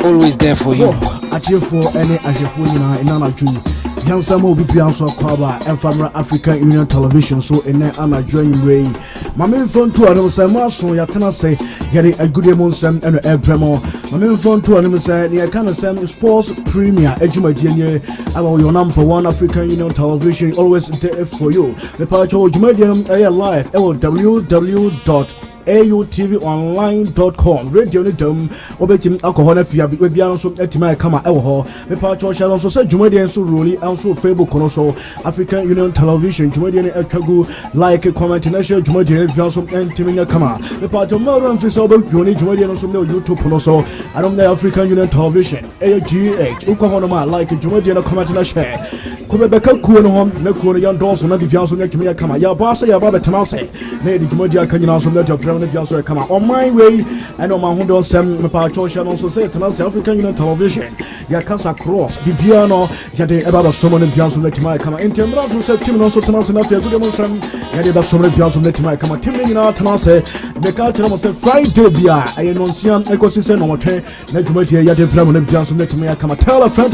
always there for you. For any Ashafuna in Anna June. Yansamo be Pianso Kwaba and Famra African Union Television, so in Anna joining Ray. My main phone to Adam Samaso, Yatana say, getting a good emotion and a premo. My main phone to Adam said, I can send sports premier, Ejumadian, about your number one African Union Television, always there for you. The Pacho Jumadian Air Live, www.autvonline.com radio ni dum obetim alcohol afia bi bia no so etima kama ewo ho me pa cho share so say jumadi so roli also Facebook no so African Union Television jumadi ni atwagu like comment national jumadi ni bia so entimi kama me pa cho mo ran fi so be jumadi no so no YouTube no so I don't know African Union Television AGH uko no ma like jumadi na comment na share ko be ka ku no hom na ku no yan do so na bia so entimi kama ya ba say ya ba betana say na di jumadi akanyina so na come on my way and on my hundred some channel also say to us African Union Television ya cancer cross the piano yade about someone in piano let my come in terms of say team also to us na good emotion yade ba someone piano let my come team ni na to us say the culture say Friday bia I announce ecosystem no twe na jumati yade plan na piano let my come tell a friend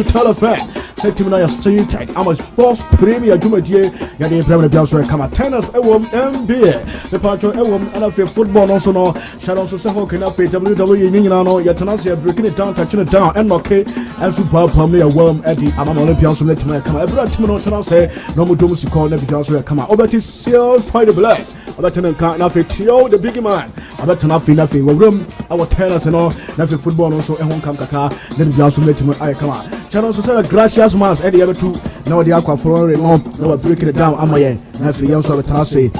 say team na stay tight I'm a sports premier jumati yade plan na piano come tennis NBA the part of and football also no shadow so say can after WWE ni na no ya tenase breaking it down touching it down and okay and super pam ya warm Eddie amama Olympian so let me come every team no tenase no mo dom si call na because we come obeti seal fight the blast obeti can na fe tio the big man obeti na fe we room our tennis no na fe football no so e hon kam kaka na because let me I come shadow so say gracias mas Eddie ever two now the aqua for no breaking it down amaye na fe yan so tenase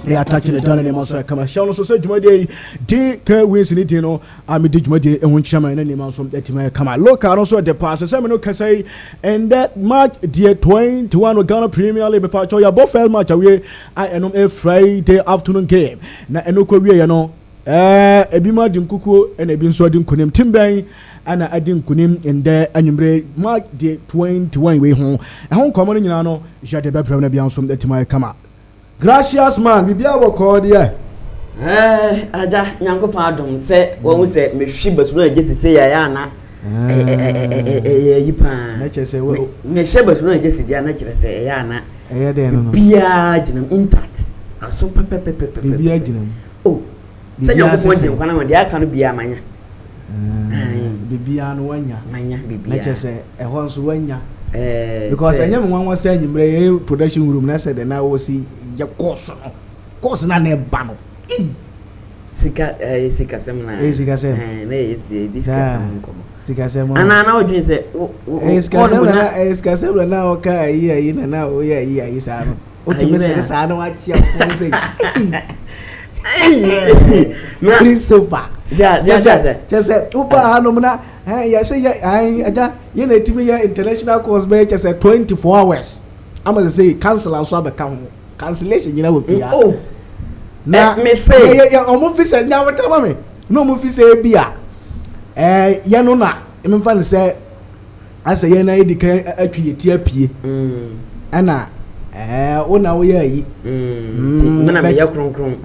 they are touching the down and also come shall also say Jumadi D wins in it, you know. I mean, Jumadi and one chairman and name from that come look out also at the pass. Seminole can say, and that match, dear 21 Ghana Premier League, part of your both match away. I am a Friday afternoon game. Now, and no career, you know. A bima dim kuku and a bin so dim kunim timbay and I didn't kunim in there and you mark the 21 way home. A home common, you know, shut a bad problem beyond from the Timaya come out. Gracias man, bibia wo call there. Aja nyanko pardon say won say me hwi batu na jesi say ya na yipa na che say we me hwe batu na jesi dia na kire say ya na de no bia ginam intact aso pepe bibia ginam oh say nyanko pon de kwana ma dia kan bia manya bibia no wanya manya bibia na che say e ho so wanya because anyam nwan say nyimre production room na say de na wo si ya course na ne ba no sika sem na sika sem na this sem sika sem ana odwin say sika sem na o ka yi na o yi sa no o ti me say sa no wa chia fun say na so far just upa hanu na ya say aja ye na timi ya international course be just 24 hours am say cancel also abeka cancellation you know with ya na me say ya omo fi say nya wetra ma me no omo fi say bia ya no na me fa say asa ye na edika atwi eti apie ana ona wo ya yi na me ya kronkron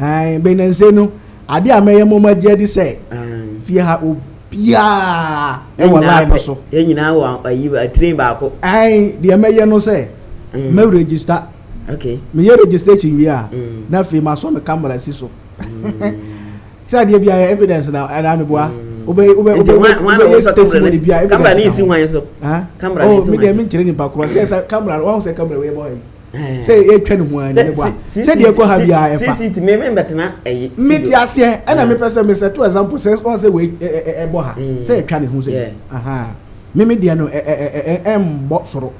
be na say no ade ameye moma je di say fi ha obia e wala no so ye nyina wo ayi train ba ko de ameye no say me register. Okay. Me your registration we are. Na fi ma so me camera si so. Say dey bia evidence now and am boa. Ube testimony bia evidence. Camera ni si wan so. Camera ni si wan. Oh, me dey me kire ni pa kro. Say camera, one say camera we boy. Say e twa ni ho an ni boa. Say dey ko ha bia e fa. CCTV me betena eh. Me ti ase e na me person me say to example say one say we e bo ha. Say e twa ni ho say. Aha. Me dey no mbo soro.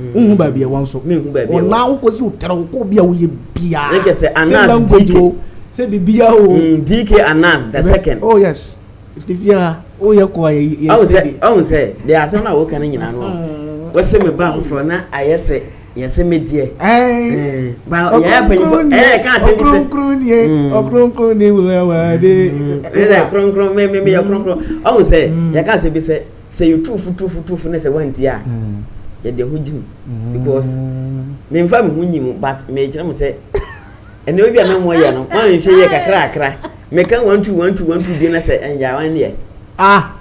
Unhu ba bia wan so me hu ba bia ona wo ko si utero ko bia wo ye bia like say Anas DK say bibia o DK Anas the second oh yes bibia o ye ko ye I say they are some na wo kan nyina no we say me ba for na ayese yese me die ba ya panifo kan say okronkron ni wa de okronkron me ya okronkron I say ya kan say be say you tufu na say want ya ye de hujim because me mfa me hunyim but me kire mo say ene obi a me mo ye no wan hwe ye kakra me kan 1 2 1 2 1 2 bi na say enya wan ye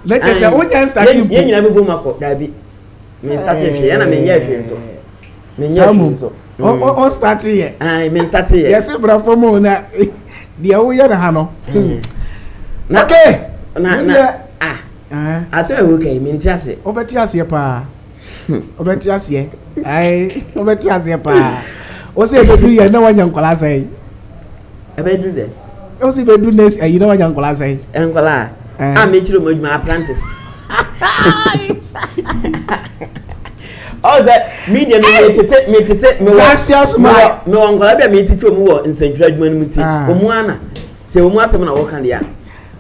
Let's say only starting. You never go mako, Dabi. Me starting here, and I mean, yes, so. On starting here. I mean, starting here. Yes, bravo, Mona. The away at the Hano. Okay. I say, okay, mean, just it. Over Tiasia pa. Over Tiasia. Over Tiasia pa. What's it? No one young class say. I bet do that. What's it? Do this, you know what young class say. Angola. I made you with my apprentice. Oh, that medium me to take me. Gracias, my. No, I'm going to meet you more in St. Judgment meeting. Umwana. Say, Umwasa, I walk on the air.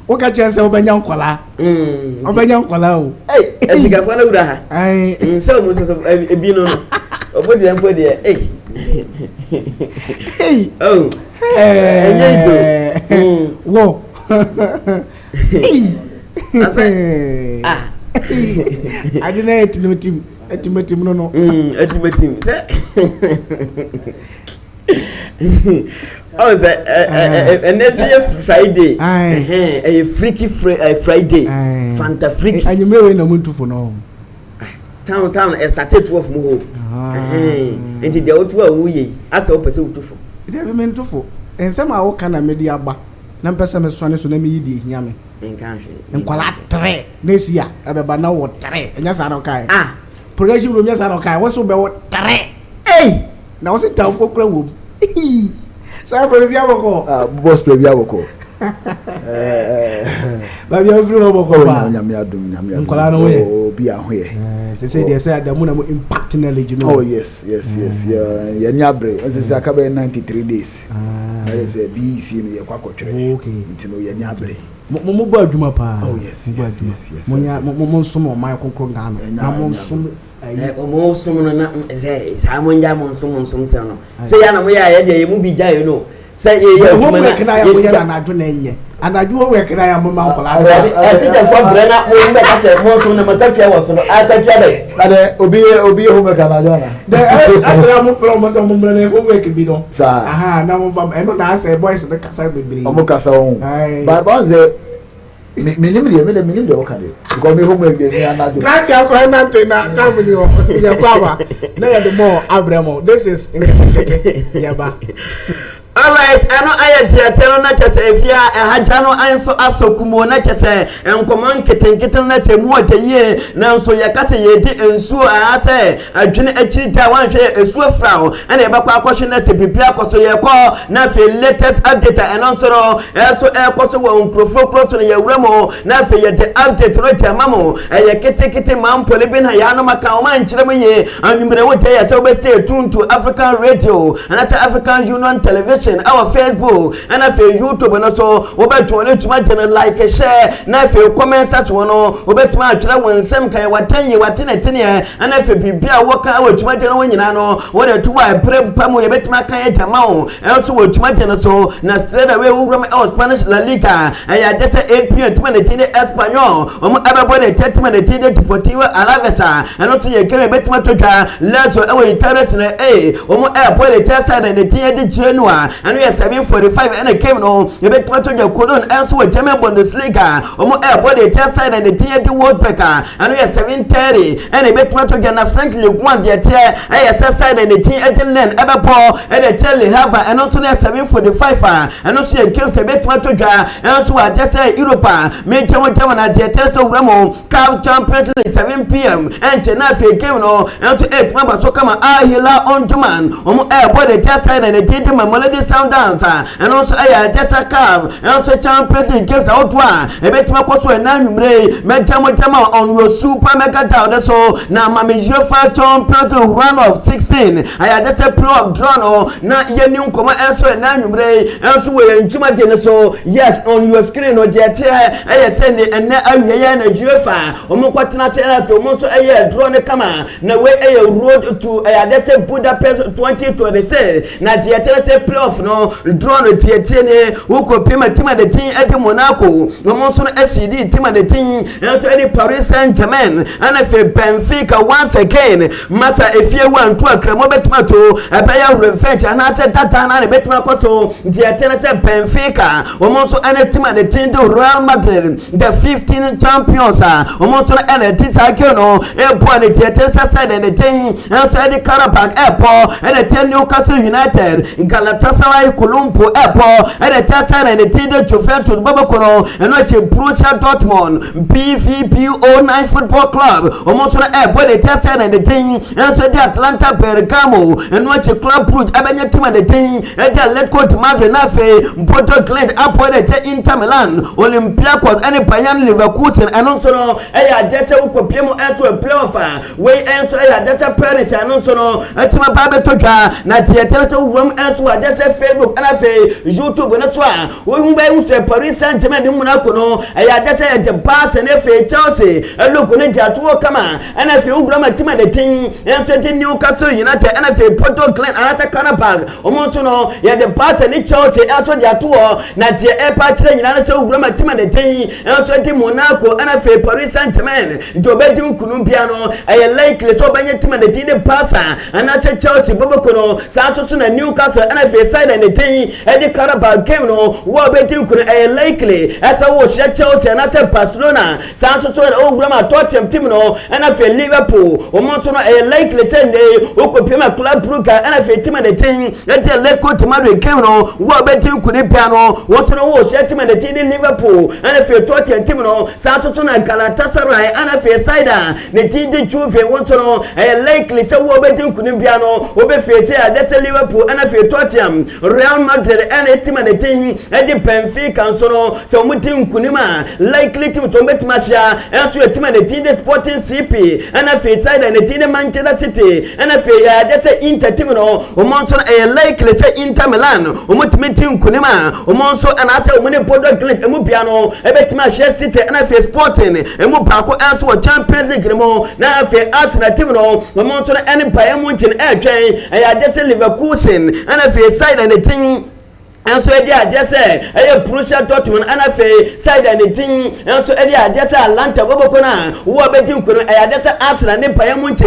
What can you say over young Kola? Over young Kola. Hey, as you got one of that. I so much of a beano. Or what did I put there? Hey, oh, yes, whoa. I didn't know him. Ultimate no. Ultimate. Oh, that and that's Friday. A freaky Friday. Fanta freaky. And you may no moon to for no. Town started 12 more. And the old way as a person to for. It ever meant to for. And somehow can I media ba. Nampesa me swane so na me yidi hiame. En kwala 3 next year abeba na wo 3 enya sa no kai. Progressive room yes no kai wo so be wo 3. Na wo se taw fo kura wo. Sa be bia boko. Boss play bia boko. Ba bia free boko ba. Nyame adum nyame adum. Nkwala no we. Bia ho ye. Say they say that mo impact knowledge no. Oh yes. Yeah nyabre. Say akabe 93 days. I say BC no ye kwakotwere. Okay. Ntino ye nyabre. Mo ba adwuma pa. Oh yes. Mo nso mo mai konkro ngano. Na mo nso mo nso no na say sa mo nja mo nso se no. Say ya na mo ya de mu bi ja no. Say ye adwuma na ye na adwo na enye. Anadwo we kena ya mo ma nkola. Teacher for brana wo mbe ka say mo nso na matapia wo so no. Atapia be. Ade obi ho me kana jona. De asera mo pro mo so mo mbre na ho me ke bi no. Aha na mo fam eno na say boys de kasa bebiri. Omo kasa won. Ba ba ze minim de okade. Because me ho me de ni anadwo. Gracias for na family o. Ya kwaba. Na ya the more abramo. This is ya ba. All right, I know I tell na chese efia haja no anso asokumo na chese enkomon ketenketen na temu otaye na nso yakase yedi ensuo ase adwene achita wanhwe esuo frao na ebakwa akwhwe na se bibia akoso yekọ na fe latest update and also no eso ekoso wo nkrofo kroso na yewramo na fe yede update no tamamo ketekete mampole bi na ya no maka o man kyerem ye anwumre wote ya se obeste tuntu African Radio and African Union Television our Facebook and I feel YouTube and also obetwole tuma tena like share na feel comment at one obetuma atwera wonsem kan watanye watene and I feel bibia woka we tuma tena wonyina no wode to wa preppa mo yebetuma kan etama o also we tuma tena so na straight away we from Spanish La Liga and ya data 8 p.m. tuma tena Espanyol everybody 30 minutes tena Deportivo Alaves and also ye keme betuma toja lazo we terrace na airport test and the tena de January and we are 7:45 and it came no you bet to your colon and so German Bundesliga airport the test side and the TNT World Packer and we are 7:30 and it bet to Ghana frankly one the tier ISS side and the TNT land Everpool and the tell have and also 7:45 and also you kills a bet to and so I just say Europa make one at the test of Ramo Cup Champions League 7 p.m. and Chenafi came no and so 8 members so come Ahila on demand airport the test side and the TNT Melody Sound Dance and also I just a carve and also Champions League gives out one a bit more cost when I'm Mejamo on your super mega down so now Mammy Jofa Champions run of 16 I had just a pro of drawn not your new comma answer and I'm elsewhere in Jumatino so yes on your screen or jet I send it and I Jofa or Moquatina for most a year drawn a comma no way a road to I had just a Budapest 2026 now the playoff no drawn a TTN ne woko pema team de tin edi Monaco no mo so no SCD team de tin enso edi Paris Saint-Germain ana fe Benfica once again masa efie wan to akramo betima to abaya revenge ana se tata na betima koso di atena se Benfica o mo so ana team de tin do Real Madrid the 15 champions o mo so ana tisa no e bo ne di atena side de tin enso edi Karabakh Airport ana tin Newcastle United Galatasaray Colombo Airport ana tasa de tin de Juventus Bobokono eno che Borussia Dortmund BVB09 Football Club omoto na boy de tasa na de tin enso de Atlanta Bergamo eno che Club Brugge abanya team de tin e de Atletico Madrid na fe Porto Clyde apo de te Inter Milan Olympiacos and Bayern Leverkusen anonso no ya dese ukopiem enso playoff we enso ya dese Paris anonso no atima babe toka na tietele so wom enso wa dese Facebook ana fe YouTube na so a we humba se Paris Saint-Germain de Monaco no ya dese de Barca na fe Chelsea eloko ne jatuo kama ana fe ugrama tima de tin enso de Newcastle United ana fe Porto Clyde anata Karabakh omonso no ya de Barca ni Chelsea enso jatuo na tie epa kire nyina na so ugrama tima de tin enso de Monaco ana fe Paris Saint-Germain do bedim kunu bia no ya likely so banya tima de tin de Barca anata Chelsea boboko no sa so na Newcastle ana fe side de tin e de Karabakh game no wo bedim kunu ya likely asa wo Chelsea anata Barcelona sa so o ugrama Tottenham team no ana fe Liverpool o monto no e likely send o ko pema Club Brugge ana fe team de tin e de Atletico Madrid game no wo bedim kunu bia no wo to no wo team de tin Liverpool ana fe Tottenham team no sa so na Galatasaray ana fe side ne tin de Juve wo to no e likely se wo bedim kunu bia no wo be fe se de Liverpool ana fe Tottenham Real Madrid ana team de tin e de Benfica so no se wo team kunu ma likely team to betima sha enso team de tin de Sporting CP ana fe side de tin de Manchester City ana fe ya de se Inter team no o monso e likely se Inter Milan o mutimi team kunu ma o monso ana se o mune Porto Clyde emu bia no e betima sha City ana fe Sporting emu baako enso o Champions League mo na fe Arsenal team no o monso ene Bayern Munich e twen e ya de se Leverkusen ana fe side de tin enso edi adese eye Borussia Dortmund ana fe side and tin enso edi adese Atlanta boboko na wo bedim kuno eye adese Arsenal ne Bayern Munich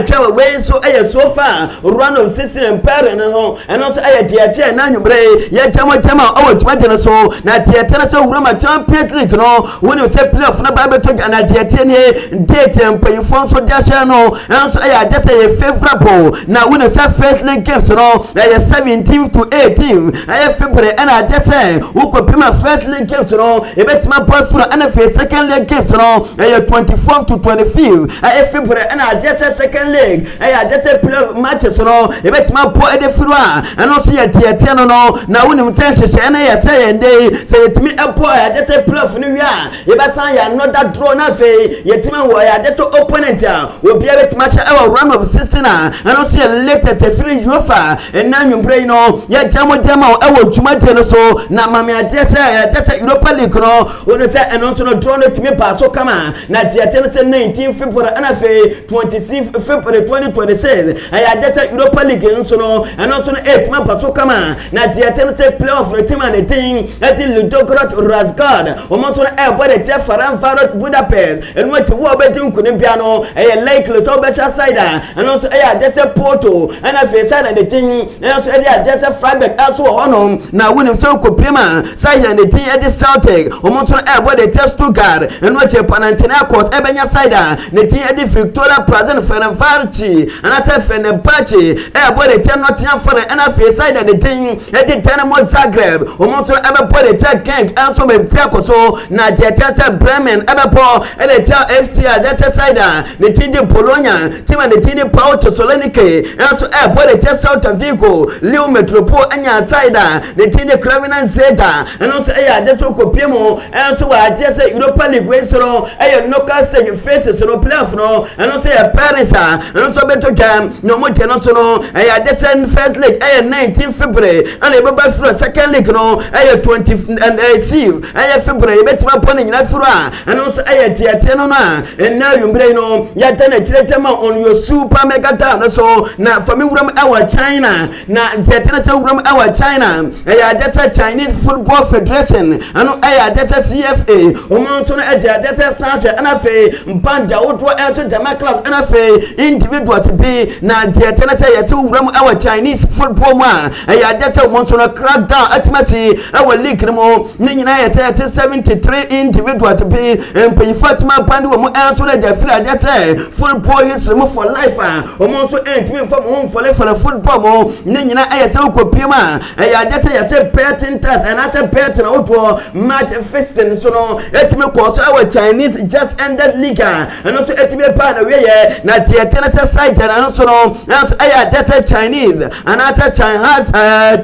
twa we so eye so far run of 16 and parent no eno so eye tiatia na nwumbre ye jamotama o twatene so na tiatia so wurama Champions League no woni se playoff na ba beto na tiatia ne date empayfo so dasha no enso eye adese ye favorable na woni se first league games no eye 17 to 18 February and I just say who could be my first league games no e betima boyfriend and a second league games no 24th to 25th February and I just say second league I just say playoff matches no e betima boy de furua and also ya tie no na woni mtenche she na ya say and dey say it me a boy I just say playoff no wia e be san ya another draw na fe yetima wo ya just opponent ya we be betima cha our run of 16 and also ya latest free UEFA and now you brain no ya jamo Jumate no so na mame adese Europa League no wona se eno to no draw no timi pa so kama na tiate no se 19 February ana fe 26 February 2026 aya adese Europa League no so no eno to no 8 ma pa so kama na tiate no se playoff no team and team ati Ludogorets Razgrad o mo to no e bo de tie Ferencvaros Budapest eno ti wo bedim kunu bia no aya likely so be side eno so aya adese Porto ana fe side and team eno so aya adese Freiburg aso hono na woni so ko prima side and tin e de Celtic o mo to e bo de Stuttgart eno che Panathinaikos e benya side ne tin e de Victoria Prazen Fenerbahce ana se Fenerbahce e bo de Nottingham Forest ana fe side and tin e de Dynamo Zagreb o mo to e bo de Genk enso me piako so na Teta Bremen e bo e de FC that side ne tin de Bologna tin ne tin de Pau Thessaloniki enso e bo de Celta Vigo Lyon Metropole anya side the team the Criminal Zeta and also a just copiemo and so I just say Europa League way so a local say faces no playoff no and also a Paris and also better jam no more no so no I just send first league a 19 February and a baba for second league no a 20 and a sieve a February better upon in Afra and also a tiateno na and now you bring no ya done a chiletema on your super mega town so now for me our China na tiatena room our China data Chinese Football Federation ano data CFA omonso no data sanche anafe mbanda wodwo enso dema club anafe individual to be na data say yesi wuram our Chinese football ma data omonso no crackdown atimasi our league no ni nyina yesi 73 individual to be empenyi Fatima band wo enso na jafira data football history mo for life omonso entimi from home for football mo ni nyina yesi okopima data yesi betting tax and as a betting outwo match fixing so no etimi cause our Chinese just ended league and also etimi part we na theater side and also no as data Chinese and as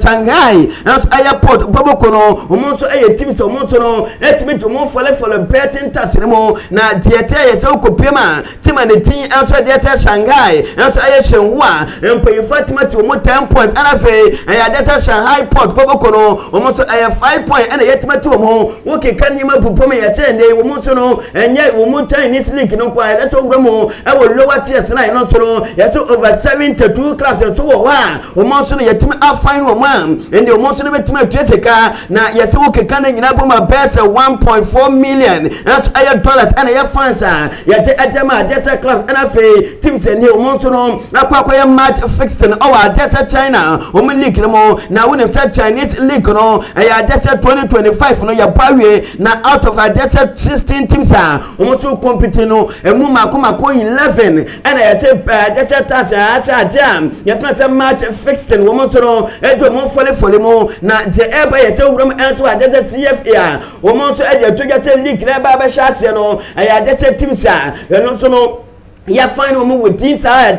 Shanghai as airport bobokono omonso team so omonso no etimi to mo for betting tax mo na theater yesi okopima team and the team also data Shanghai as Shenhua empay Fatima to mo 10 points and afi data Shanghai port bobokono omonso 5 points and yetima to mo okay kan yima pupo me yete ne omonso no enye omo Chinese league no kwa let's go mo lower tiers na no so no yeso over 72 classes so wa omonso no yetima afine wo man and omonso no betima tweseka na yeso okay kan nyina boma best 1.4 million that's dollars and your fans yete atema data class and afi teams and omonso no akwa match fixing our data China omo league no na win Chinese league no data 2025 no ya bawe na out of data 16 teams almost competing no emu mako 11 and I say data task jam ya France match fixing almost no edo mo fole mo na the eba ya say wrom answer data CFA almost edo to just league na ba shase no data teams no so no ya find woman with teams na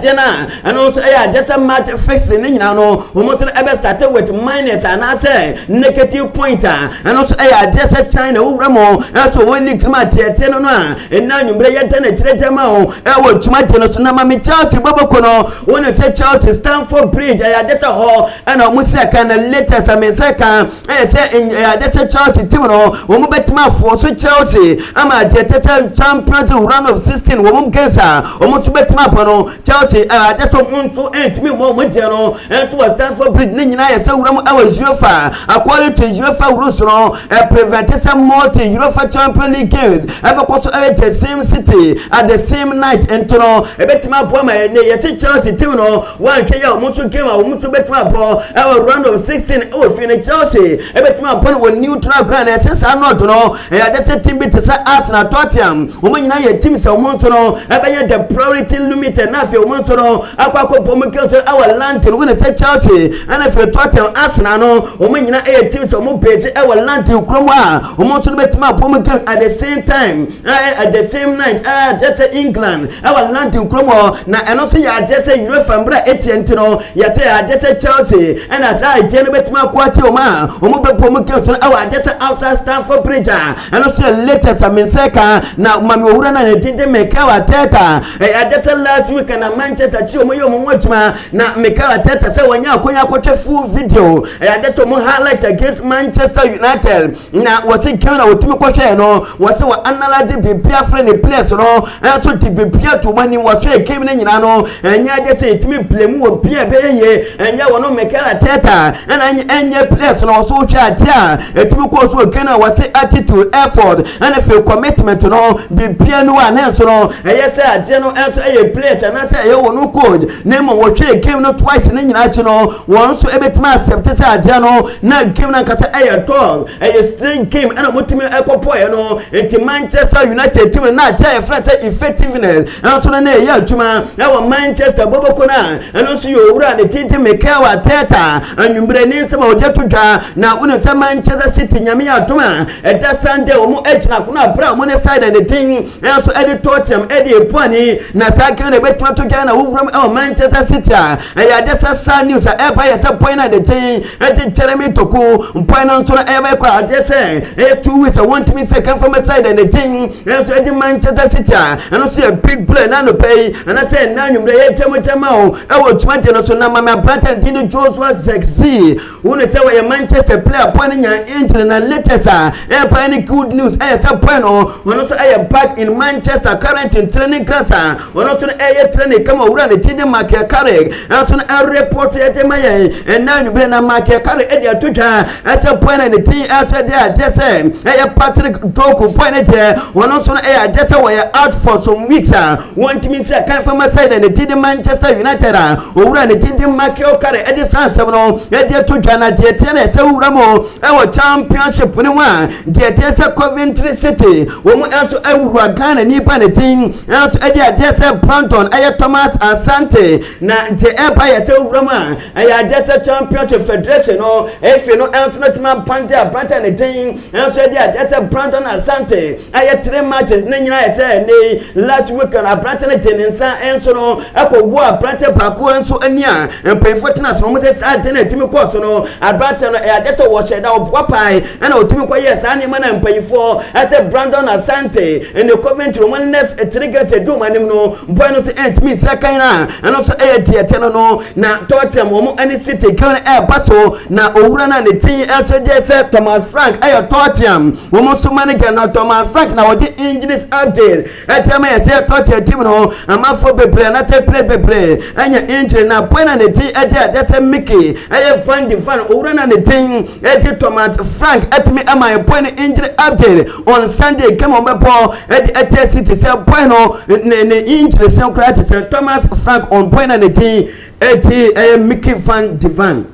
and also just a match fixing nyina no almost ever started with minus and I say negative pointer and also just China who ramo so when league ma tiete no na na nyumbre yenta na chirete ma o wo chuma no so na ma me Chelsea boboko no when say Chelsea Stamford Bridge just a ho and almost can latest I mean second say just Chelsea team no wo mo betima for so Chelsea ama tiete champions round of 16 wo mo kensa almost betima no Chelsea that's so me mo no and so Stamford Bridge ni nyina ya say wuram UEFA according to UEFA rules no prevent some multi UEFA Champions League games because at the same city at the same night and no betima po ma ne ya Chelsea team no one ke ya almost game almost betima po round of 16 finish Chelsea betima po no neutral ground and say not no that team bit say Arsenal Tottenham wo nyina ya team say almost no the priority limited na fe omonso no akwako bomukelse our land to win say Chelsea and if Tottenham Arsenal no omanyina teams omo page our land to kromo omonso betima bomukelse at the same time at the same night that's England our land to kromo na eno so ya that's UEFA mbra etient no ya say that's Chelsea and as I tell betima kwati omo be bomukelse our that's outside Stamford Bridge and also latest I mean second na mami owura na tinte meka wa teta that's last week na Manchester chi omo mwachima na Mikel Arteta say wanya akonya akotwe full video that's omo highlight against Manchester United na wasi kana otimi kwhwe no wasi wa analyze bibia friend players no so ti bibia to mani wasi ekemi na nyina no enya de say etimi play mu wo bia be ye enya wono Mikel Arteta na enya players no so twa atia etimi ko so kana wasi attitude effort and if commitment no bibia no na so no say atia no so place and say no coach name wo twa game no twice na nyina chi no won so ebetima accept say atia no na game na kasa tall straight game and motimi ekopo no enti Manchester United team na atia friend say effectiveness and so na ya adwuma na wo Manchester boboko na and so yo wura ne tinte Mikel Arteta anwumbre ni nsema ojeto dwa na wona say Manchester City nyame ya adwuma eta Sunday wo mo echina kuna bra mo ne side and the thing and so Tottenham epani na sakene ne betwa to gana wo Manchester City that's sad news eba ya say point at the thing Jeremy Toku point on to eba kwa say 2 weeks I want me second from side and the thing so the Manchester City and also a big play na no pay and I say na nyumre ye chema o wo twante no so na mama brother dinu Joshua sexy who say we Manchester player point nya injury na latest eba any good news say point no one also back in Manchester current in training class Ghana ono so eye training kama owura ne tinde market carry so na report yete maye na nubere na market carry e dia totwa ase point ne tin ase dia dese eye Patrick Doku point there ono so eye dese we out for some weeks want me say kan from side ne tinde Manchester United owura ne tinde market carry e dis ansem no e dia totwa na dia tie na ese owura mo e wo championship ne wa dia tie se Coventry City wo mo enso e wura Ghana ni pa ne tin enso e dia dese Brandon eye Thomas Asante na de empire se owura eye dese championship federation no efe no enso no tima pante abranta ne tin enso e dia dese Brandon Asante eye 3 matches ne nyina ese ne last week na abranta ne teninsa enso no akọwu abranta bako enso ania empefo tenat no mo se sa de na timi course no abranta no eye dese wo cheda obopai na otimi ko yes ani ma na empefo ese Brandon Asante ene Coventry mo next triggers edu manim no boy no se entimi sakan na eno so eye diete no na Tottenham mo ani City kan e baso na owura na ne tin enso de se Thomas Frank eye Tottenham mo so manager na Thomas Frank na wodi injuries update etema ye se Tottenham team no amafo bebre na te play bebre anya injury na boy na ne tin e de se Mickey eye fan di fan owura na ne tin e de Thomas Frank etimi ama e boy na injury update on Sunday come on bebo e de City se boy no ne injury se kra se Thomas Frank on boy na ne tin e Mickey van Divan.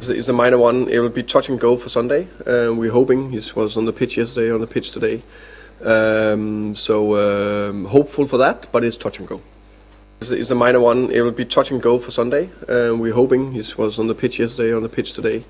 It's a minor one. It will be touch and go for Sunday. We're hoping he was on the pitch yesterday, on the pitch today. Hopeful for that, but it's touch and go. It's a minor one. It will be touch and go for Sunday. We're hoping he was on the pitch yesterday, on the pitch today.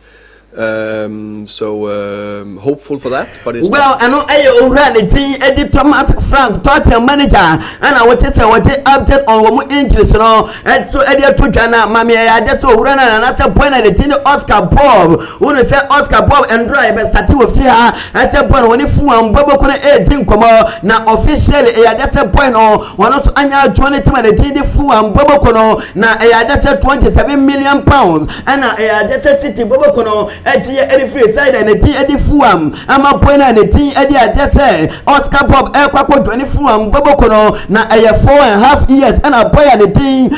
Hopeful for that, but it's well, I know I already think Eddie Thomas Frank, Tottenham manager, and I want to say what the update on one English, and so Eddie Tujana, Mammy, I just so run and that's a point at the thing Oscar Bob, who say Oscar Bob and drive and start with fear. I said, but when if one Bobo couldn't think come out now officially, that's a point on one also annual 20 and the thing the fool and Bobo Kono now I just said 27 million pounds, and I just said City Bobo Kono. Eddie free side and Eddie Fuam. I'm a point and Eddie Adese. Oscar Bob Elquaco 20 Fuam Bobocono. Now I have 4.5 years and a boy and Eddie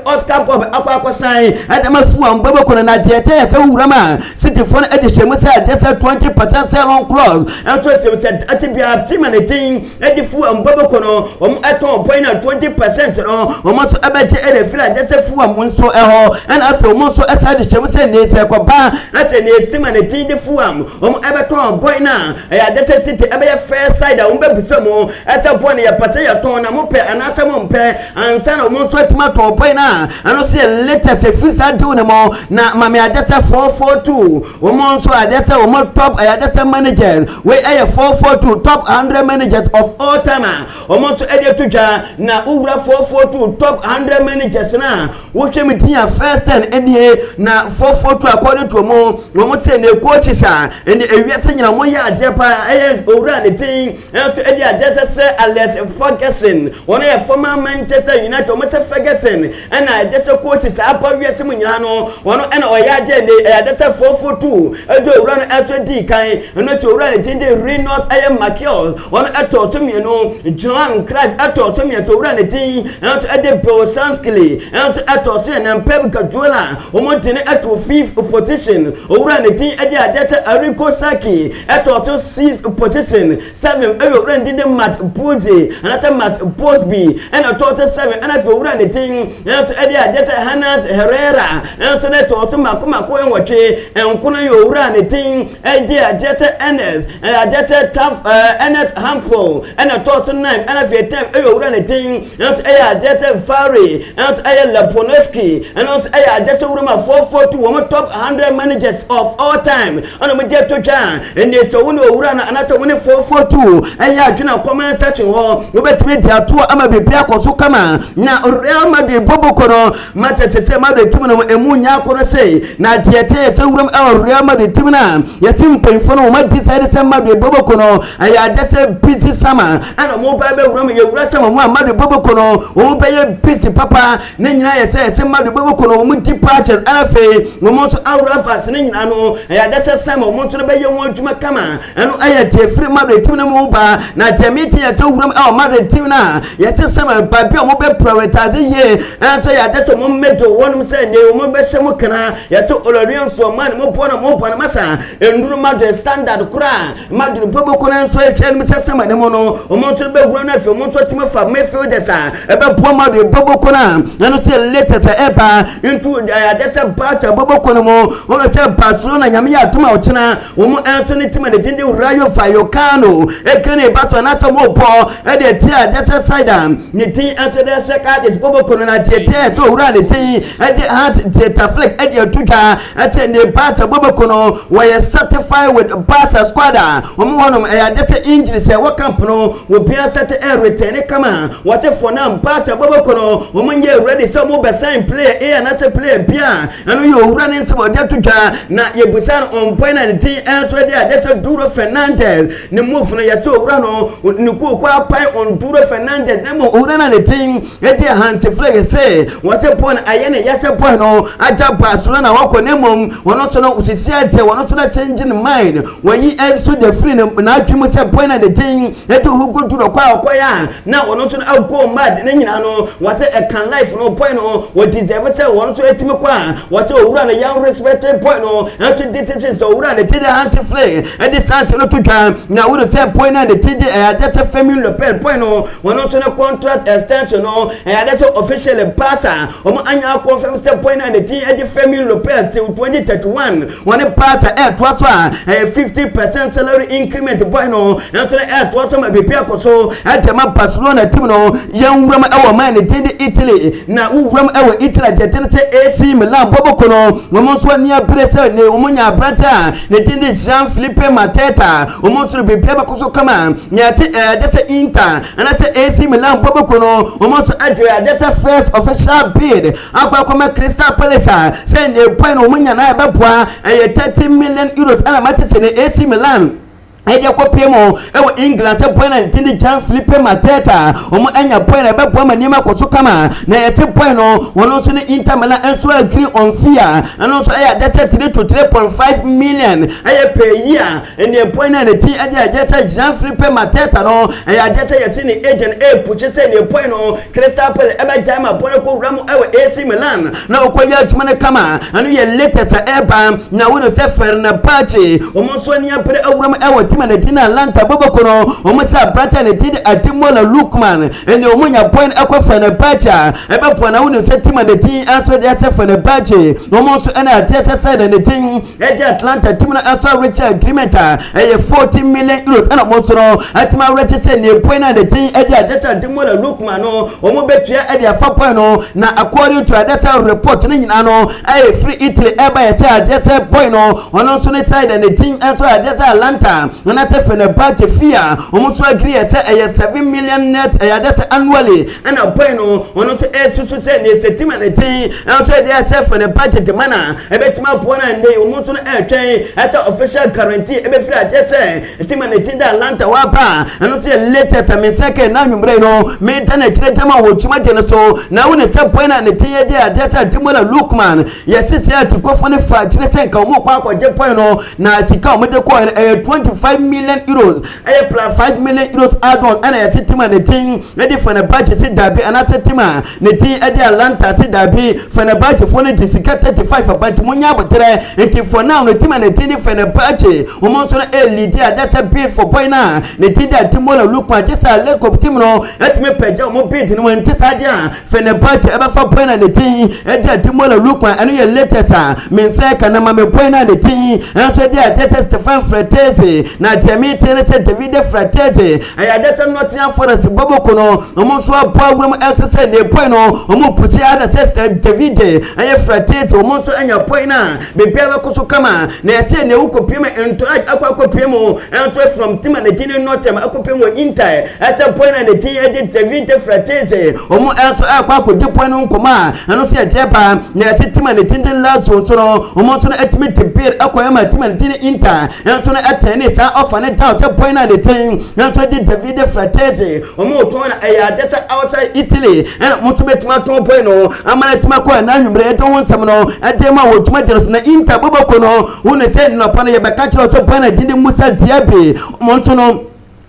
Oscar Bob Aquaco sign at a Fuam Bobocono. Now Diete so Rama City Phone edition was said that's a 20% sell on clause. And so she said Atibia Tim and Eddie Fuam Bobocono at all point at 20% or almost about Eddie Flat that's a Fuam Monso and after Monso aside the show said that's a Simon and T. Fuam, Everton, boy now, that's City, a fair side, Umbesomo, as a pony, a passenger tone, a mope, and as a mumpe, and son of Monswet Mato, boy now, and I see a letter, a fist I do no more. Now, Mammy, that's a 442, Womonso, that's a woman top, that's a manager, where I have 442 top 100 managers of all time, almost Eddie Tuja, now Ubra 442 top 100 managers now, which me first and any now 442 according to a more. When say the coaches are and we are saying one year Japan over the thing and so just say Alex Ferguson one a former Manchester United Mr. Ferguson and I just a coaches are probably Simoniano one and that's a 442 do run as a D kind and not to run it in the Reynolds I am Makiel one at all some you know John Clive at all some to run the thing and so at the Bosanskili and so at all and Pep Guardiola one at 5th position over the team at that's a Rico Saki at also 6th position 7 run did the Matt Boozy and that's a Matt Bosby and a total 7 and I feel run the team and so that's a Hannas Herrera and so that also Makuma Koen Wache and Kuna you run the team and that's a Ennis and that's a tough Ennis Hampo and a total 9 and I feel 10 run the team and so that's a Fari and so Laponeski and also that's a room of 442 one top 100 managers of all time and we get to Jan and they so when we run and that's when 442 and yeah you know comment section hall we bet me there two ama be bia ko so kama na Real Madrid bobo kono Manchester City Madrid team no emu nya ko say na diete so wuram Real Madrid team na yasim penfo no ma decide say Madrid bobo kono aya that's a busy summer and mo ba be wuram ye wura sama mo Madrid bobo kono o be ye busy papa na nyina ye say Madrid bobo kono mo departures and afa mo so awra fast na nyina no ya dasa sama o mo to be ye won adwuma kama eno aya te free Madrid team na mo ba na te meeting ya te wuram e o Madrid team na ya te sama ba bi o mo be prioritize ye answer ya dasa mo medo wonum say ne o mo be hye mo kana ya se olorian so man mo po na masa enduru Madrid standard kura Madrid bobo kona so e twen se sama ne mo no o mo to be wura na fe mo to team fa midfielders a e be po Madrid bobo kona eno se latest e ba into ya dasa Barca bobo kona mo o se Barcelona nyame ya tuma o chena o mo anso ne team de dinde Rayo Vallecano e kene Barcelona na so mo po e de tia dasa side ne tin anso de se ka de bobo kona na tia so wura de tin e de hat data flick e de tuta e se ne Barca bobo kona we certified with Barca squad o mo wonom e ya dasa injury se wo camp no we be start e return kama what for now Barca bobo kona o mo nye ready so mo be sign player e na se player bia anu yo running so de tuta na ye busan on point na the team answer there that's a Duro Fernandez ne move no ya so wura no ni ko kwa pai on Duro Fernandez na mo wura na the team e dey hands flag say what say point ayene ya say point no aja Barcelona wako ne mom wono so no usisi ate wono so na changing mind when you also the free na atwimo say point na the team e to who go Duro kwa ya na wono so na go mad na nyina no what say a can life no point no what deserve say wono so etimi kwa what say wura na young respected point no and to decision so wura na the hands flag and this answer no to na we say point na the TD that's a family repel point no wono so na contract extension no and that's official Barca omo anya confirm step point na the TD family repel till 2031 one Barca to so 50% salary increment point no and so to so ma be pia so at ma Barcelona team no yan wura ma e wo man the TD Italy na wura ma e wo Italy the TD AC Milan bobo kono womo so nia pressure ne womo nya brata ne TD Jean-Philippe Mateta womo so be pia so kama nya te that's Inter and that's AC Milan bobo kono womo so adria that's first official bid akwa Crystal Palace say ne point womo nya na e be poa 30 million euros ana matete ne AC Milan ede ko premo e England se point na tindi Jean-Philippe Mateta omo anya point na be ma nima ko so kama na ese point no wono so ne Inter Milan enso agree on fee and also that's 3 to 3.5 million per year and the point na the team ade Jean-Philippe Mateta no that's yes ni agent push say the point no Crystal Palace e ba jama point ko ramu e AC Milan na okoya tuma ne kama anu ye latest eba na wono se Fenerbahce omo so ni apre awram e na tina Atlanta bobo kono omusa brata ne tidi Atimola Lukman ene omunya point akwa Fenerbahce ebe po na wonu setima ne tin aso de ase Fenerbahce omuso ena atese side ne tin eje Atlanta team na aso reach agreement eye 40 million euros ena omuso no atima reach say ne point na ne tin eje atese Atimola Lukman no omu betua eje afa point no na according to atese report ne nyina no eye free Italy eba ese atese point no ono so ne side ne tin aso atese Atlanta na te Fenerbahce fia omuso agree say 7 million net that's annually and a point no ono so so say ne setima ne tin and so they say Fenerbahce de mana e betima po na ndey omuso no twen as official guarantee e be free say setima ne tin da Atlanta wa ba and so latest me second na nwumbre no me ta na kire tema wo chuma je no so na woni say point na ne tin ye dey that's Atimola Lukman yes say atikofo ne fa kire say ka omo kwa akwaje point no na sika omo de ko 25 million euros plus 5 million euros add-on and a setima ne tin ready for the budget sit dabi and a setima ne tin e dey Atlanta sit dabi for the budget for the sika 35 but munya botere enti for now ne tima ne tin for the budget o mo so na lead that's a bid for boy na ne tin da Atimola Lukman just a let ko team no et me peja mo bid no enti sadia for the budget e ba for boy na ne tin e dey Atimola Lukman and your latest men say kana ma me boy na ne tin and so dey that's Stefan Fratese na temi tele se David Fratese aya desa Nottingham Forest bobo kono omo so abawum SSN ne point no omo puti ada sister David aya Fratese omo so anya point na bebia ba koso kama na ese ne ukopiem ento akwa kopiem enso from team na tin Nottingham akopiem Inter asa point na the team David Fratese omo enso akwa ko di point no nkoma ano so ejepa na ese team na tin last so no omo so na etimi tebir akoya ma team na tin Inter enso na atene sa sa offer ne down say point na the thing na so di David Fratese omo to na desa outside Italy and mo to betima to point no amana tima ko na nwumre to won sam no edema wo tuma jeros na Inter boboko no won say no pa na ye be catch so point na di Musa Diaby mo to no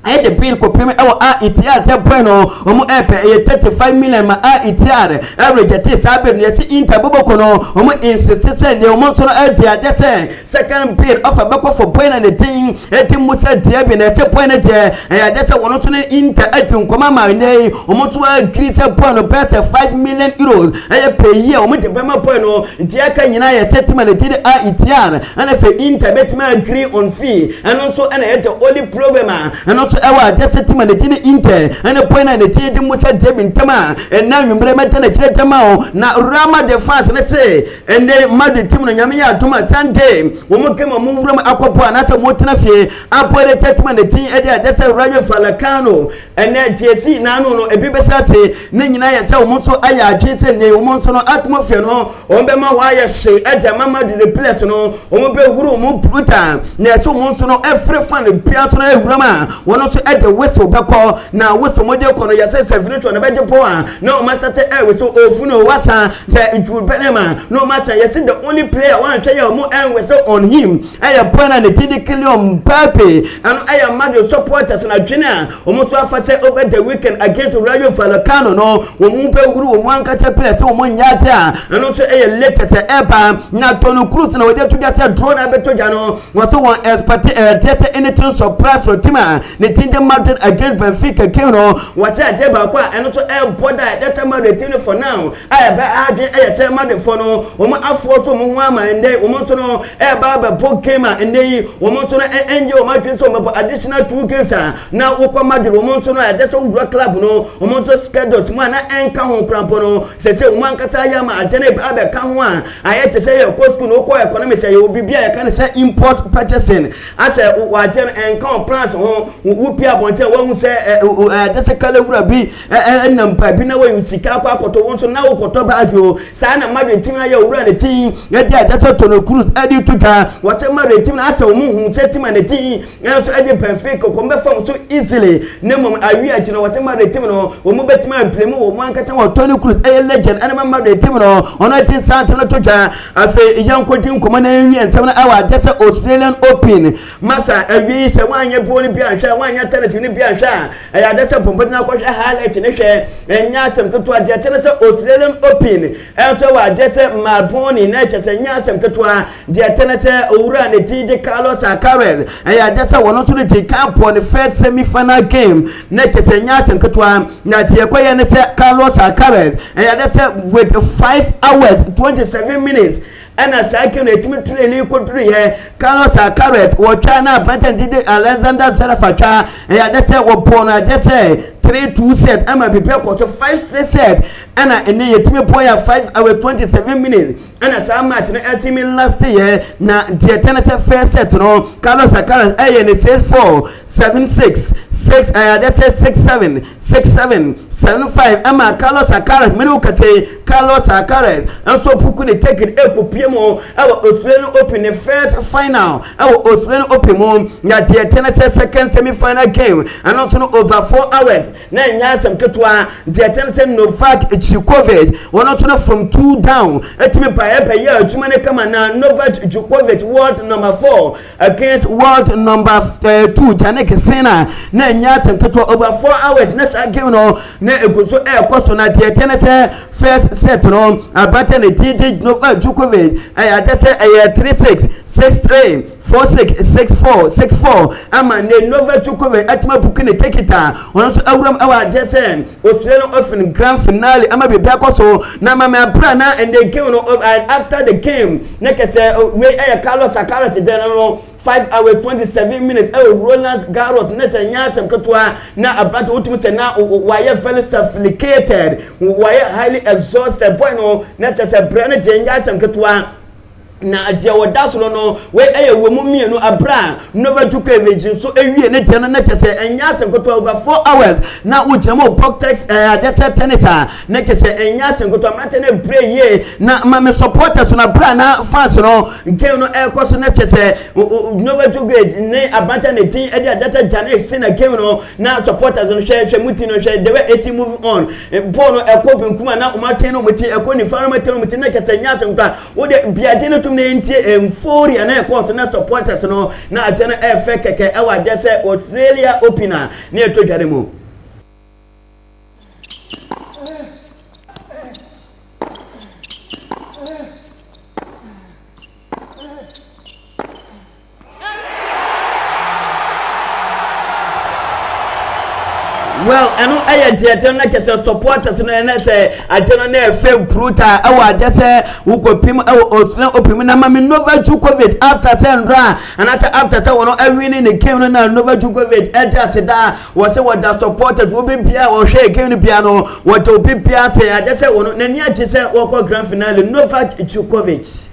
I the bill ko payment our ETR say bueno omo epe 35 million ma ETR average at sabe no say Inter boboko no omo insist say the omo so no dey say second bid offer back for bueno the thing etim Musa Diaby na say bueno there dey say wono so no Inter etim koma ma nei omo so agree say bueno best 5 million euros pay year omo dey payment bueno nti aka nyina ya say team na dey ETR and if Inter bet me agree on fee and also and the only problem and also our just team and the Inter and the point and the team Musa Diaby ntama and now you remember na kire tama na Rama the fans let's say and then Madrid team no nyame ya tuma Sunday wo mo kema mo wura akopo anasa mo tena fie apo the team and the team e dey just Rayo Falcao and then TSC na no ebi be say na nyina ya say wo so aya adwen say ne wo so no atmosphere no o be ma wa ya hye e dey mama the place no wo be huru mo brutal na so mo so no every fan the pia so na ehura ma wono so the whistle beko na whistle mo dey kono ya say seventy na beje po no master te whistle ofuno wasa the it will benema no master you see the only player one try you mo whistle on him aya bona ne tidi Kylian Mbappe and aya Madrid supporters na twina omo so afa say over the weekend against Rayo Falcao no wo mu be wuru wo anka che players wo mo nyate and also aya latest eba na Toni Kroos na we dey to just draw na beto ja no was so one expect anything surprise for team ne tindi Madrid against Benfica Keno was say Ajeba kwa and also border that Madrid team for now I be say Madrid for no wo mo afo so mo ama ende wo mo so no ba bo game and dey wo mo so no enje wo Madrid so mo additional 2 games na wo kwa Madrid wo mo so no that's so club no wo mo so schedules mo na enka ho prampo no say wo man kasa ya ma atene ba be ka ho ayete say your cost no ko economy say you bibia ya kan say import purchasing as wa ten enka plans ho wo pia bonte wo say that's a kala wura bi nampa bi na wo sika kwa koto wo so na wo koto ba agio sa na Madrid team na ya wura the team ya dia that's Toni Kroos edi tuta wo say Madrid team na asa wo hu say team na the team and so edi Benfica ko mbe form so easily nemo awi agina wo say Madrid team no wo mo betima play mo wo man kata wo Toni Kroos legend and Madrid team no ono tin sant no tuta afi yanko tin ko na wi ensem na awa that's Australian Open masa awi se wanye boli bi anhwa wanye tennis ni bi anhwa ya that's pompo na ko highlight ne hwe enya sem keto ade tennis Australian Open and so wa that's Melbourne na chese nya sem keto de tennis owura ne TD Carlos Alcaraz ya that's one to the cup on the first semi-final game na chese nya sem keto na tie ko ye ne se Carlos Alcaraz ya that's with 5 hours 27 minutes and as I can ultimately control here Carlos Alcaraz wo China pattern did Alexander Zverev and that's what Pona just say 3-2 set I'm a prepare quarter 5 set and then you point 5 hours 27 minutes and as I match na AC Milan last year na the alternative first set no Carlos Alcaraz and says 4-7-6 6 that's 6-7 6-7 7-5 ama Carlos Alcaraz me no can say Carlos Alcaraz and so puku ne take it mo our Australian Open the first final our Australian Open mo ya the alternative second semi-final game and not no over 4 hours na nya sam ketwa the alternative Novak Djokovic one not no from 2 down etimi pa ya atuma ne kama na Novak Djokovic world number 4 against world number 2 Jannik Sinner na nya sam ketwa over 4 hours na sa game no na egoso ekoso na the alternative first set no abata ne TD Novak Djokovic that's 3-6 6-3 4-6 6-4 6-4 ama ne Novak Djokovic atuma bukine tekita one so awram awa just Australian Open grand finale ama be back so na mama brana and they game no after the game na kese we Carlos Alcaraz then no 5 hours 27 minutes Roland Garros na tanya sem ketwa na abrat ultimate say na why very suffocated why highly exhausted boy no na tanya brana tanya sem ketwa na dia woda so no we wo mu mienu abra Nova Djokovic so ewie ne tie no na kese enya asenkoto over 4 hours na wo gyina mo box that's tennis na kese enya asenkoto amate na pray ye na ma supporters na bra na fans no game no ekoso na kese Nova Djokovic ne abata ne tin e dia that's Janet sin na game no na supporters no hwe muti no hwe the way AC move on ball no ekọ benkuma na umate no muti ekọ ni fa no muti no muti na kese enya asenkoto wo de biade no na enti emforia na course na supporters no na atena efe keke e wa de se Australia opener na etodware mu. Well, I know I did tell like supporters no say I tell na efe bruta e wa de se wo kopim e Australia opim na mama Nova Djokovic after Sandra and after say wono e winning the game na Nova Djokovic e just da wo say what the supporters wo be bia wo hwe game no bia no what to be bia say I just say wono na ni achi say wo ko grand finale Nova Djokovic.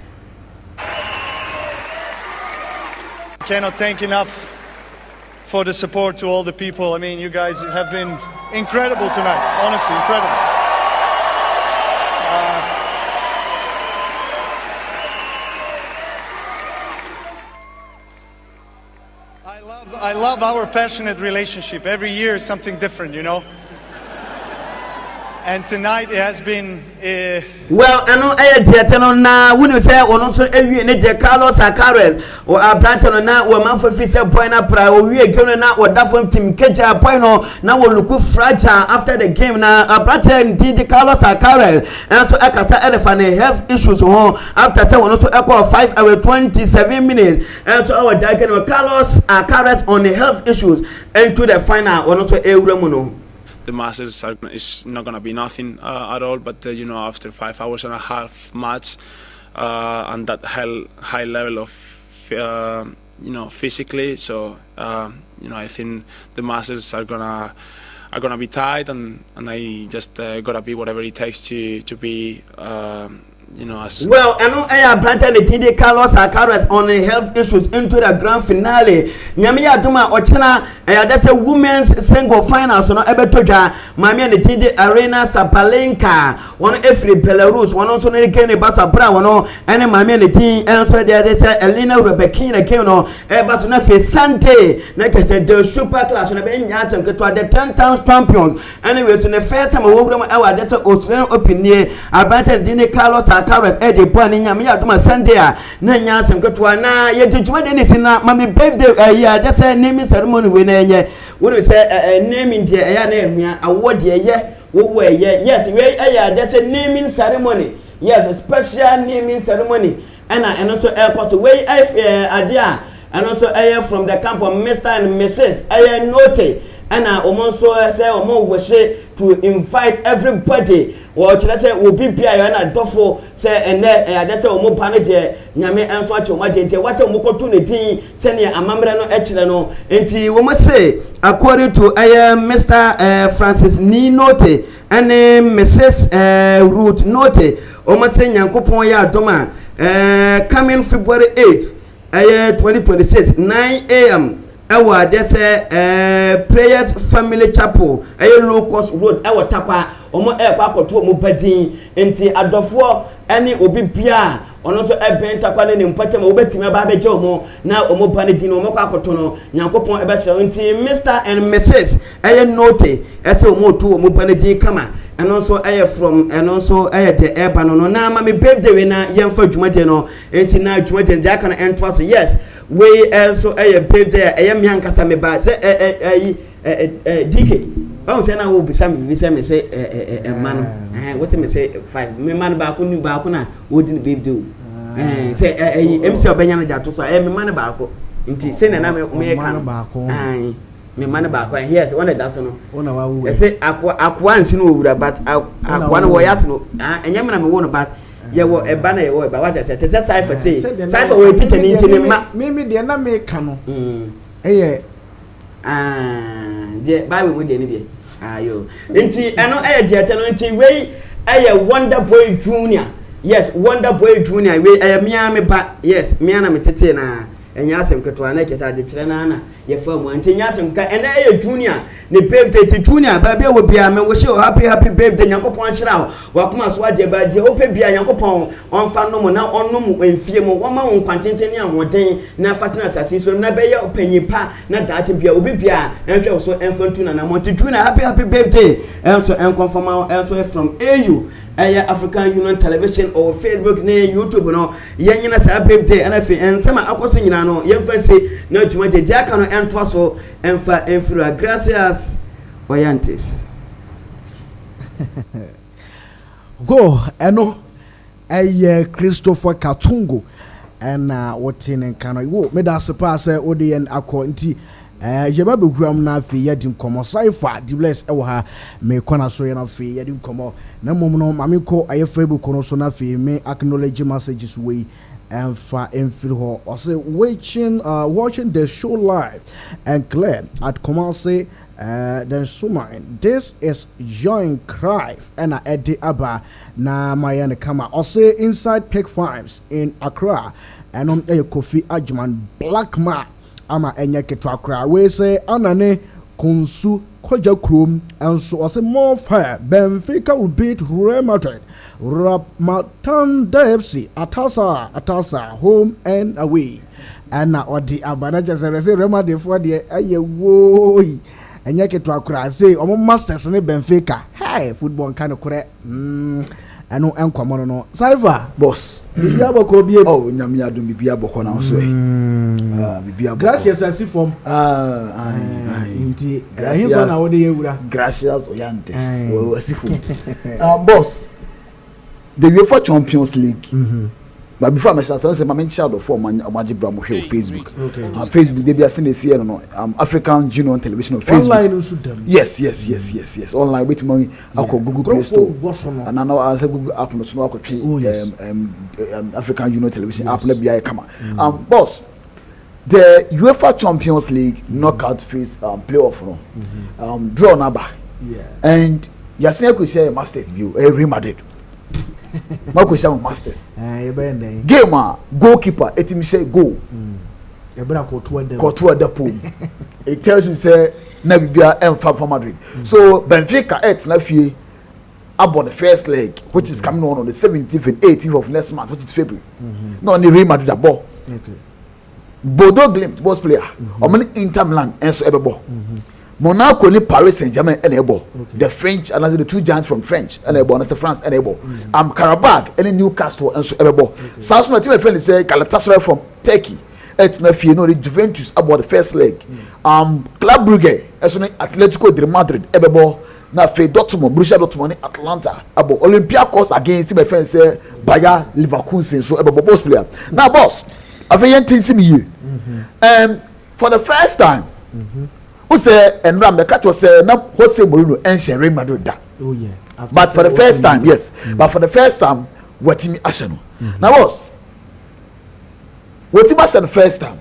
Cannot thank enough for the support to all the people. I mean, you guys have been incredible tonight. Honestly, incredible. I love our passionate relationship. Every year is something different, you know. And tonight it has been well, I know I did na when say ono so ewie ne je Carlos Alcaraz o abranto na wo manfo fi say boy na pra o wie game na wo dafo team keja boy no na wo look fragile after the game na abranto did Carlos Alcaraz and so akasa elephant health issues ho after say ono so equal 5 hours 27 minutes and so our diagon Carlos Alcaraz on the health issues into the final ono so ewremu no. The Masters is not going to be nothing at all, but you know, after 5 hours and a half match and that high level of you know, physically, so you know, I think the Masters are gonna be tight, and I just gotta be whatever it takes to be. You know, as well, I know I have planted the TD Carlos Alcaraz on the health issues into the grand finale. Nyamiya Duma Ochena, that's a women's single final. So no Ebetoja, Mami and the TD Arena Sabalenka, one every Belarus, one also in the Kenny Basa Bra, one and Mami and the team answer there. They say Elena Rebekina Keno, Ebasuna Sante, like I said, the super class on the Benyas and get to the 10 times champions. Anyways, in the first time, that's an Australian opinion about the Carlos Alcaraz Eddie Bonnie Nyamia Duma Sunday na nyasem kotwa na ye djuma de nisi na mami birthday ya that's a naming ceremony we na ye we say naming dia ya na ehua award ye wo ye yes we that's a naming ceremony yes a special naming ceremony and also course we adia and also from the camp of Mr. and Mrs. Note and also say wish to invite everybody or say will be na dofo say and there say omo panage nyame enso ache omo dente wase omo kotu ne din say ne amamre no echire no enti we must say according to Mr. Francis Ninote and Mrs. Ruth Note omo say nyankopon ya adoma coming February 8th 2026 9 a.m. Ewa there's Prayers Family Chapel low cost road ewa takwa omo kwa koto omo padin enti adofo ene obi bia ono so ben takwa ne mpatem obetimi ba beje omo na omo pa ne din omo kwa koto no nyankopon ebe hye enti Mr. and Mrs. Note ese omo to omo pa ne din kama and also from and also the urban no na ma me birthday we na yemfa dwumade no enti na dwumade dia kan entrance yes we also birthday me ankasa me ba say DK oh say na wo bisa me say man what say me say 5 me man ba ko ni ba ko na wo di birthday say MC obenya no da to so me man ba ko nti say na me kan me man ba ko here say one that so no ona wa wu say akwa nsi no wura but akwa no wo yas no enya me na me wo no but ye wo eba na ye wo eba what say Cypher say Cypher we teacher ni nti me de na me ka no de Bible mu de ni bi ayo nti eno de ate no nti we Wonder Boy Junior yes Wonder Boy Junior we me ba yes me na me tete na enya asem ketwa na keta de kire na na ye fa mu ante nya asem ka ena e junior ne birthday ti junior ba bia wo bia me wo she happy birthday Nyankopon kira wa kuma so ade ba de ope bia Nyankopon on fa no mo na onum enfie mo wo ma won kwantenten ne ahoden na fatena asase so na be ye opanyipa na daate bia obi bia enhwe so enfantu na mo ti junior happy birthday enso enconfirm enso from AU African Union Television or Facebook ne YouTube no yenyina sa birthday and afi ensema akoso nyina no yemfa se na adwuma de dia ka no entwa so emfa enfura gracias oyantes go eno Christopher Katongo and what in kano wo me da sepa se odi en akọ nti yeba beguam na afi yedim komo Cypher the bless e wo ha me kona so ye na afi yedim komo na mom no mame ko aye Facebook kono so na afi me acknowledge messages we and for info or say watching the show live and clear at Kumasi then Sumain. This is Join Crive and Eddie Abba na Mayane Kama or say inside Pick Fives in Accra and on a Kofi Ajman Black Ma ama enya ketwa we say anane konsu koja krom and so as a more fire Benfica will beat Real Madrid Rapmatan FC atasa home and away and na odi abana just say Real Madrid for the aye wo enya ketwa say omo masters ne Benfica hey football kind of correct ano enkwamo no Cypher boss bibia boko bie oh nyame adom bibia boko na so bibia boko gracias and see from inti gracias na wode yewura gracias oyantes asifo boss the UEFA Champions League but before I start say my main shadow for Amaji Bramo here Facebook Facebook they be asking see no African Union Television on Facebook online yes online with money akọ Google Play Store and now I say Google app no so akọ African Union Television app na bia kama boss the UEFA Champions League knockout phase playoff no draw number and yasin ko share Masters view Real Madrid Marco Shama Masters. Game goalkeeper etimi say goal. Kotua da pool. It tells you say na bibia emfa for Madrid. So Benfica na fie about the first leg which is coming on the 17th and 18th of next month which is February. No only Real Madrid the ball. Bodo Glimt boss player. Omani Inter Milan enso ebebo. Monaco ni Paris Saint-Germain enable the French and the two giants from French enable and the France enable Karabakh and Newcastle and so enable South Sudan team friend say Galatasaray from Turkey it's na fie no the Juventus about the first leg Club Brugge and Atletico de Madrid enable na fe Dortmund Borussia Dortmund ni Atlanta about Olympiacos against team friend say Bayer Leverkusen so enable boss player now boss afayen see me for the first time who say and Ram the catch was say na Jose Mourinho and Real Madrid da. Oh yeah. But for the first time, yes. But for the first time, what team Arsenal. Now boss. What team Arsenal first time?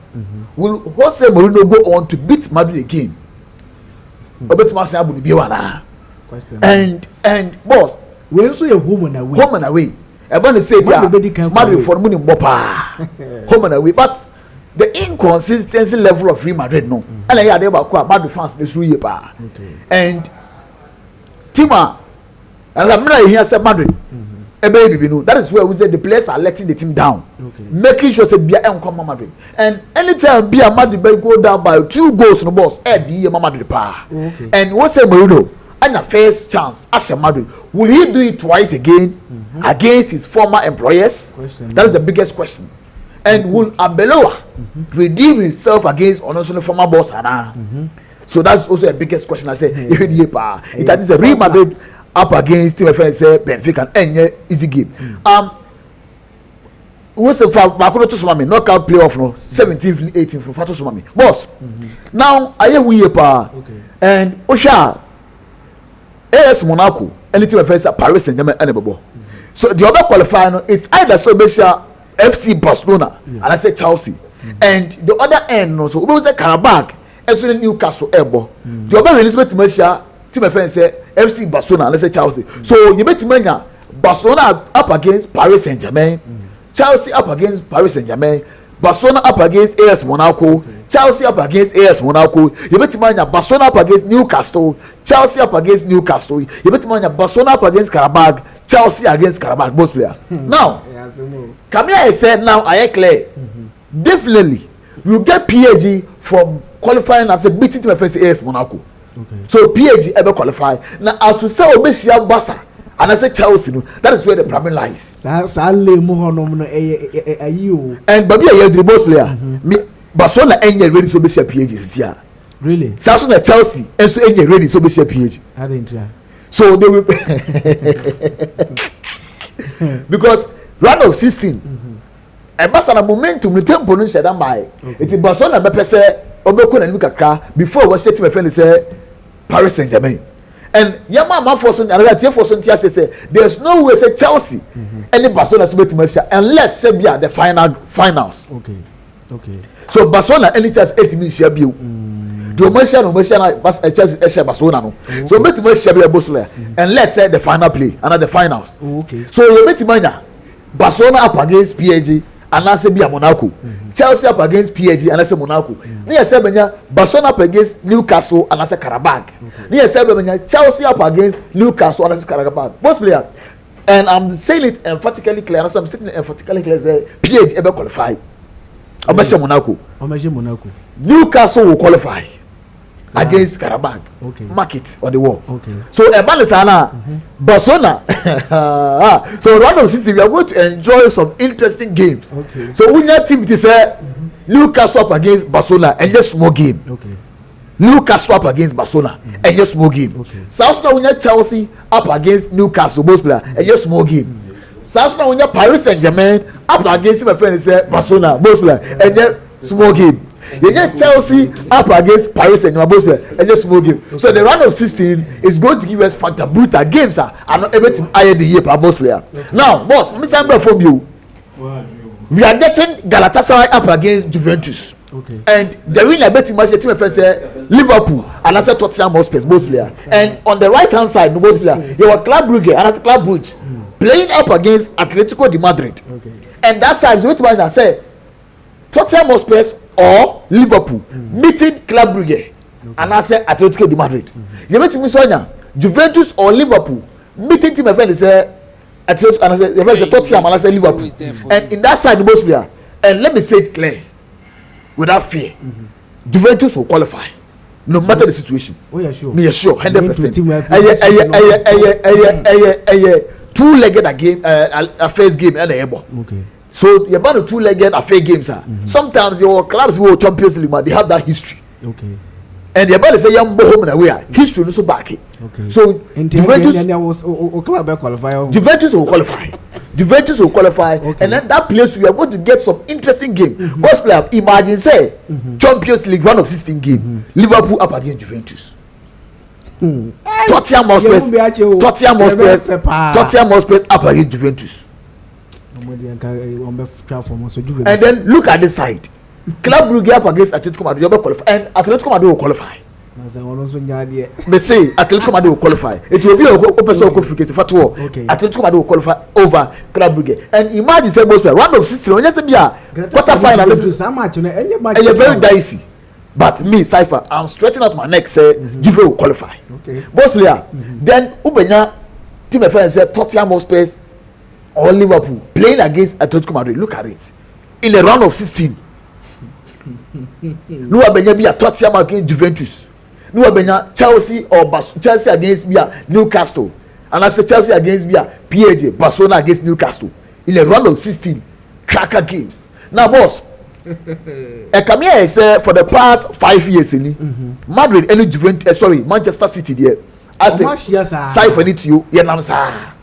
Will Jose Mourinho go on to beat Madrid again? Obet Arsenal will be one. And boss, we also a home and away. Home and away. Everybody say Madrid for money mopa. Home and away, but the inconsistency level of Real Madrid no and I dey about Madrid fans this year pa and Tima and I'm not here say Madrid baby no that is where we say the players are letting the team down making sure say bia come Madrid and anytime bia Madrid go down by 2 goals no boss the Madrid pa and what say Mourinho and the first chance as Madrid will he do it twice again against his former employers that is the biggest question. And will Abeloa redeem himself against the former boss? So that's also the biggest question. I say, it is a Real Madrid up against Team FNC, Benfica, and easy game. What's the fact? Makono to Sumami knockout playoff no 17th, 18th from Fato Sumami. Boss, now I hear we and Osha AS Monaco, and Team FNC Paris Saint-Germain and Ebobo. So the other qualifier is either so Besha FC Barcelona and I say Chelsea and the other end also we say Karabakh and so Newcastle Ebo the other Elizabeth Messia team friend say FC Barcelona and I say Chelsea so you bet mania Barcelona up against Paris Saint-Germain, Chelsea up against Paris Saint-Germain, Barcelona up against AS Monaco, Chelsea up against AS Monaco. You bet money Barcelona up against Newcastle, Chelsea up against Newcastle. You bet money Barcelona up against Karabakh, Chelsea against Karabakh. Both players. Now, Camilla said now I clear. Definitely, you get PSG from qualifying after beating to my first AS Monaco. Okay. So PSG ever qualify. Now as we say Obeshia Bassa and I say Chelsea, that is where the problem lies. And Babi are the boss player. Me Barcelona ain't ready so be PSG this year. Really? Samsung Chelsea and so ain't ready so be PSG. I didn't. So they will because round of 16. And Barcelona momentum the tempo no shada mai. It is Barcelona be pese obeko na nibi kakra before we set my friend say Paris Saint-Germain. And Yama man for some another team for some tia say there's no way say Chelsea any Barcelona so betima share unless say be the finals. Okay. So Barcelona any chance 8 minutes share bio. Do Chelsea share Barcelona no. So betima share be boss player unless say the final play another finals. Okay. So you betima Barcelona up against PSG and I say be Monaco. Chelsea up against PSG and I say Monaco. Near Sebenya Barcelona up against Newcastle and I say Karabakh. Near Sebenya Chelsea up against Newcastle and I say Karabakh. Both players. And I'm saying it emphatically clear. And I'm stating it emphatically clear. Say PSG ever qualify. Obesha Monaco. Newcastle will qualify against Karabakh. Okay. Mark it on the wall. Okay. So Ebanisana, Barcelona. So round of 16 we are going to enjoy some interesting games. Okay. So when your team is Newcastle up against Barcelona and just small game. Okay. Newcastle up against Barcelona and just small game. Okay. South Sudan when your Chelsea up against Newcastle both players and just small game. South Sudan when your Paris Saint-Germain up against my friend is Barcelona both players and just small game. You get Chelsea up against Paris Saint-Germain and just small game. Okay. So the round of 16 is going to give us Fanta Bruta games and not everything higher the year per boss player. Okay. Now, boss, let me say from you. We are getting Galatasaray up against Juventus. Okay. And the winner betting match the team first Liverpool and I said Tottenham Hotspur both player. And on the right hand side, both player, you were Club Brugge and I said Club Brugge playing up against Atletico de Madrid. Okay. And that side is what I said Tottenham Hotspur or Liverpool meeting Club Brugge and I say Atletico de Madrid. You meet me Sonia Juventus or Liverpool meeting team event is Atletico and I say Tottenham and I say Liverpool. And in that side the most player and let me say it clear without fear Juventus will qualify no matter the situation. Oh yeah, sure. Me sure 100%. Two-legged game a first game and a okay. So you're about the two-legged affair games. Sometimes your clubs will Champions League, but they have that history. Okay. And you're about to say young home and away. History also back it. Okay. So Juventus will qualify. Juventus will qualify, okay. And then that place we are going to get some interesting game. Most player imagine say Champions League round of 16 game. Liverpool up against Juventus. Tottenham Hotspur up against Juventus. And then look at this side. Club Brugge up against Atletico Madrid and Atletico Madrid will qualify. Me say Atletico Madrid will qualify. It will be a person qualification for two. Atletico Madrid will qualify over Club Brugge. And imagine say most round of 16 just be a quarter final. And you're very dicey. But me, Cypher, I'm stretching out my neck. Say Juve will qualify. Okay. Boss player. Then Ubenya team of friends say Tottenham Hotspur or Liverpool playing against Atletico Madrid. Look at it. In the round of 16. No Ubenya be a Tottenham against Juventus. No Ubenya Chelsea or Chelsea against Newcastle. And I say Chelsea against PSG. Barcelona against Newcastle. In the round of 16. Cracker games. Now, boss. Come here say for the past 5 years Madrid any Juventus Manchester City there I say Cypher need to you nam sa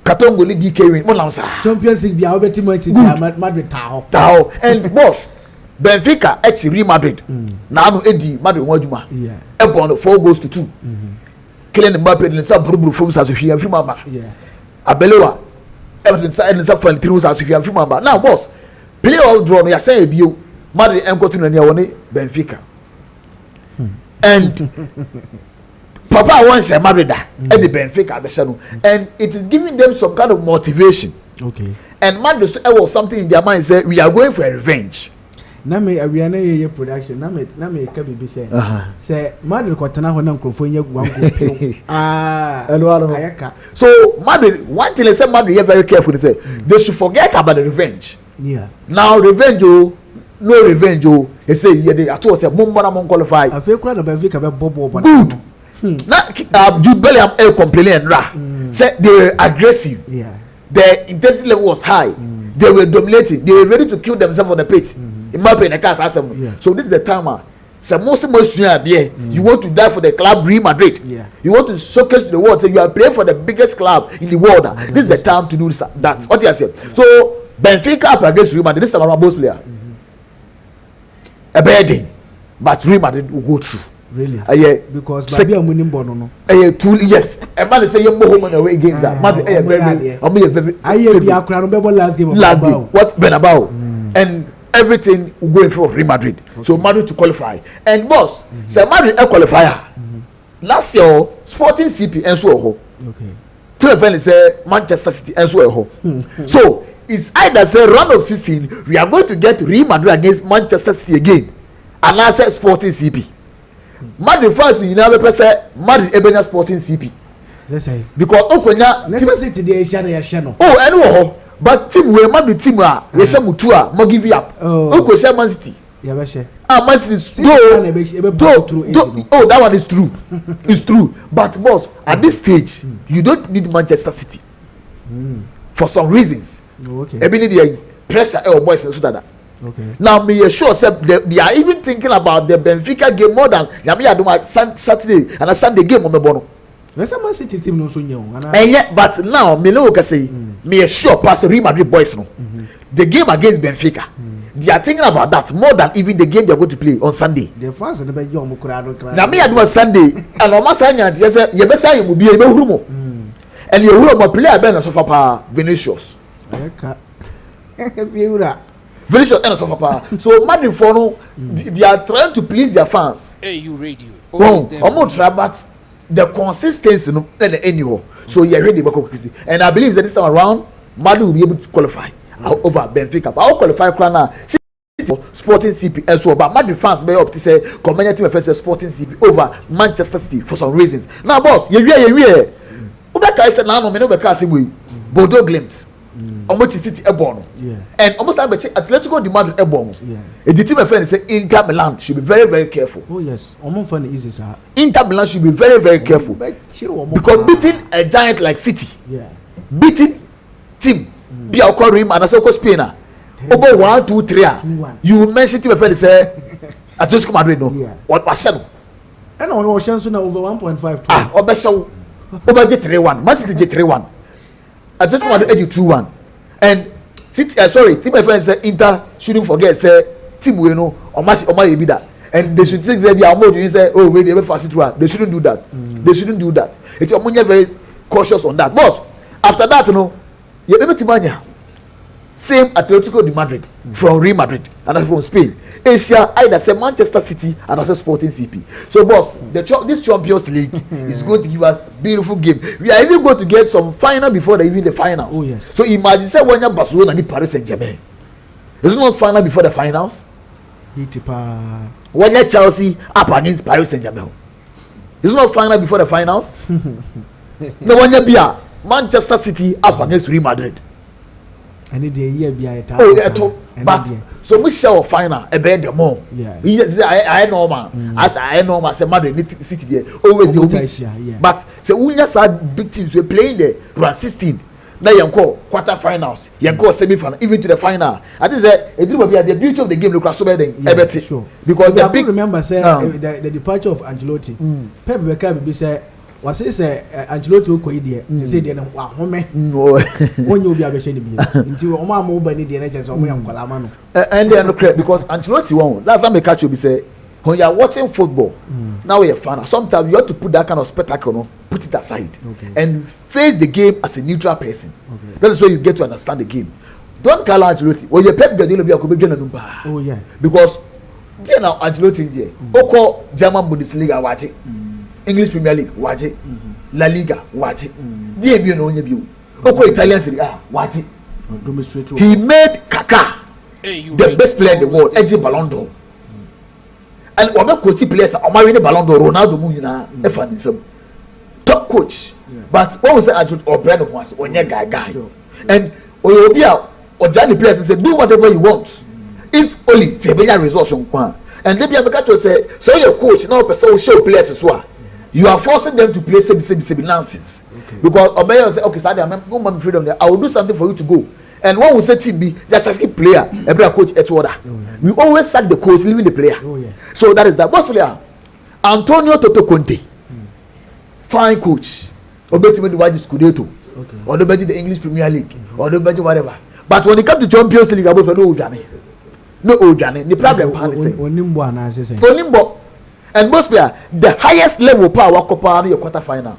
Katongo ni DK win mo nam sa Champions League bia obeti Madrid taho and boss Benfica Real Madrid na no edi Madrid won adwuma e born 4-2 Kylian Mbappé ni sa buruburu from sa so hwia fi mama Abelewa everything sa and sa fan tinu sa so hwia fi mama now boss playoff draw no say ebio Madrid en continue na woni Benfica and Papa wants a Madrid at the Benfica Besano, and it is giving them some kind of motivation. Okay. And Madrid was something in their mind say we are going for a revenge. Na me awiana ye production na me ka bibi say Madrid kwatana ho na nkrofo nya guanko pe ayaka. So Madrid, one thing they say Madrid are very careful, they say they should forget about the revenge. Yeah. Now revenge no revenge they say yeah they at all say Mumbana mon qualify. I feel quite Benfica be bobo but good. Now Jude Bellingham complaining say they were aggressive. Yeah. Their intensity level was high. They were dominating. They were ready to kill themselves on the pitch. In my opinion, so this is the time. So most you want to die for the club Real Madrid. Yeah. You want to showcase to the world. So you are playing for the biggest club in the world. This is the time to do this, that. What you say? So Benfica up against Real Madrid. This is our boss player. A bad but Real Madrid will go through. Really? Yeah. Because Babi are winning bono no. Yes. A man say you home and away games. Madrid very. Last game. What Benabao and everything will go in front of Real Madrid. Okay. So Madrid to qualify. And boss, say Madrid a qualifier. Last year Sporting CP and so okay. To event say Manchester City and so So it's either say round of 16 we are going to get Real Madrid against Manchester City again. And I say Sporting CP. Madrid first you never say Madrid Ebenya Sporting CP. Let's say because Okonya City they share no. Oh, anyway, but team we Madrid team yes mutua mo give up. Oko say Man City. Yeah, be share. Man City oh that one is true. It's true. But boss, at this stage you don't need Manchester City. For some reasons. Okay. Every need the pressure boys and so that. Okay. Now me sure say they are even thinking about the Benfica game more than Yami Aduma Saturday and a Sunday game on the bono. Let's say Man City team no so nyo. And yet, but now me no can say me sure pass Real Madrid boys no. The game against Benfica. They are thinking about that more than even the game they are going to play on Sunday. The fans and the young Mukurado. Now me Aduma Sunday and on Masanya yes you be say you be a hurumo. And you hurumo play a ben so far Vinicius. Vinicius and so far. So Madrid for no they are trying to please their fans. Hey, you radio. Almost try but the consistency no anyhow. So you're ready to and I believe that this time around Madrid will be able to qualify over Benfica. But I'll qualify now. Sporting CP as well. But Madrid fans may up to say community first Sporting CP over Manchester City for some reasons. Now boss, you Ubeka said now no me no be cast we Bordeaux Glimt. Almost City Ebono. Yeah. And almost Atletico de Madrid Ebono. Yeah. The team friend say Inter Milan should be very, very careful. Oh yes. Funny easy, sir. Inter Milan should be very, very careful. Because beating a giant like City. Yeah. Beating team. Be our Rim and Asoko Spain. Over 1, 2, 3. You mentioned team friend say Atletico Madrid no. Yeah. What Barcelona. And on chance now over 1.5. Obesha over J3-1. Man City J3-1. Atletico Madrid 2-1. And City, team friends say Inter shouldn't forget say team we know or match be that. And they should think they be more you say oh wait they ever fast it. They shouldn't do that. They shouldn't do that. It's very cautious on that. Boss, after that you know you able to mania. Same Atletico de Madrid from Real Madrid and that's from Spain. Asia either say Manchester City and also Sporting CP. So boss, this Champions League is going to give us beautiful game. We are even going to get some final before even the finals. Oh yes. So imagine say when you Barcelona and Paris Saint-Germain. Is it not final before the finals? When you Chelsea up against Paris Saint-Germain. Is it not final before the finals? No when you be Manchester City up against Real Madrid. And the year be a oh yeah but so we shall final a bed the more yeah I know man as I know man say Madrid need City there always the but say we just had big teams we playing the round 16 now you call quarter finals you call semi final even to the final I think say it will be the beauty of the game look so better everything sure because the big remember say the departure of Ancelotti Pep Beckham be say was say Ancelotti ko idea say dey na ahome no onye obi abehye ni bi nti o ma mo ba ni dey na chese o mo yam kwala ma no and they no correct because Ancelotti won last time I catch you be say when you are watching football now you're a fan sometimes you have to put that kind of spectacle no put it aside and face the game as a neutral person that is where you get to understand the game don't call Ancelotti when you Pep Guardiola be akobedwe na numba oh yeah because there now Ancelotti there oko German Bundesliga watching English Premier League watch it, La Liga watch it, DMU no onye Oko Italian Serie A watch it. He made Kaká the best player in the world, edge Ballon d'Or. And other coach players are marrying Ballon d'Or, Ronaldo Munina, Efanism. Top coach. But what was the or brand of once on your guy? And Oyobia or Johnny players and say, do whatever you want. If only say results on one. And then the say, so your coach now person show players as well. You are forcing them to play same nonsense. Because Obeya say, okay, Saturday I'm no freedom there. I will do something for you to go. And what we say team B, just a player, every coach at order. We always sack the coach, leaving the player. So that is that. Boss player, Antonio Toto Conte, fine coach. Obeti the white Scudetto, or the budget the English Premier League, or the budget whatever. But when it comes to Champions League, about no Johnny, no Johnny. The problem is for Nimbo. And most player, the highest level power compare your quarter final.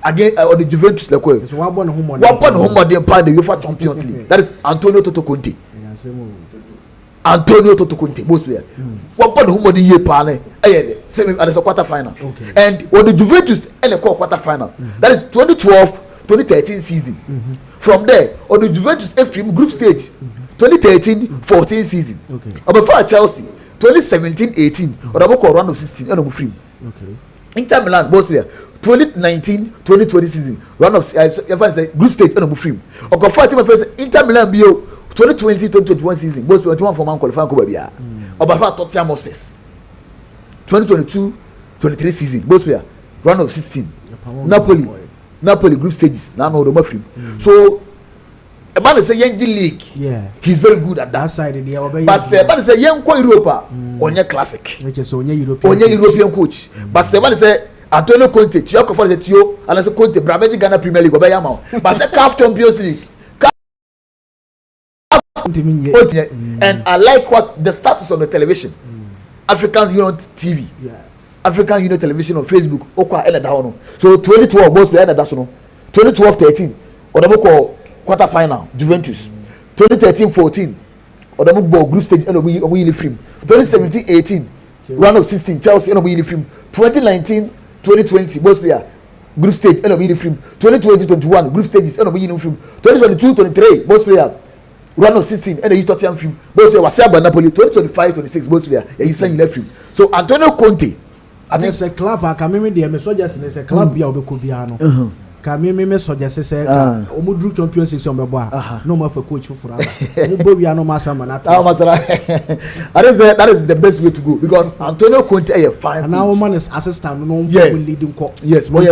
Again, or the Juventus like well. One point home on the UEFA Champions League. That is Antonio Toto Conte. Antonio Toto Conte, most player. One point home on the year pane. Same as a quarter final. And when the Juventus and the quarter final. That is 2012-2013 season. From there, on the Juventus FM group stage, 2013-14 season. Or before Chelsea, 2017-18, or about round of 16, and free. Inter Milan, most player. 2019-2020 season round of group stage and free. Or go for first Inter Milan bio 2020-2021 season both 21 for man qualifying Cup bia. Or by far Tottenham Hotspur 2022-23 season both player round of 16. Napoli group stages now no the free. So about say Young League, he's very good at that side. But say about say Young Europa on your classic, which is on your European coach. But say about say Antonio Conte, Tioko for the Tio, and as a Conte, Bravetti Ghana Premier League, Obayama. But say CAF Champions League. And I like what the status on the television. African Union TV. African Union Television on Facebook. Okwa Ella Dahono. So 2012 boss player that's no. 2012-13. Or the book quarter final, Juventus. 2013-14. Or the book group stage and we film. 2017-18. Round of 16, Chelsea and we film. 2019-2020, both player group stage and we film. 2020-21 group stages and we film. 2022-23 both player round of 16 and the Tottenham film. Both player was by Napoli. 2025-26 both player he signed left film. So Antonio Conte, I think it's a club. I can remember the soldiers in a club. Bia Obekobiano. Can me soldiers say Omudru Champions League on the no more for coach for Omubobiano Masamana. That is the best way to go because Antonio Conte is a fine coach. Now man is assistant no leading coach. Yes, why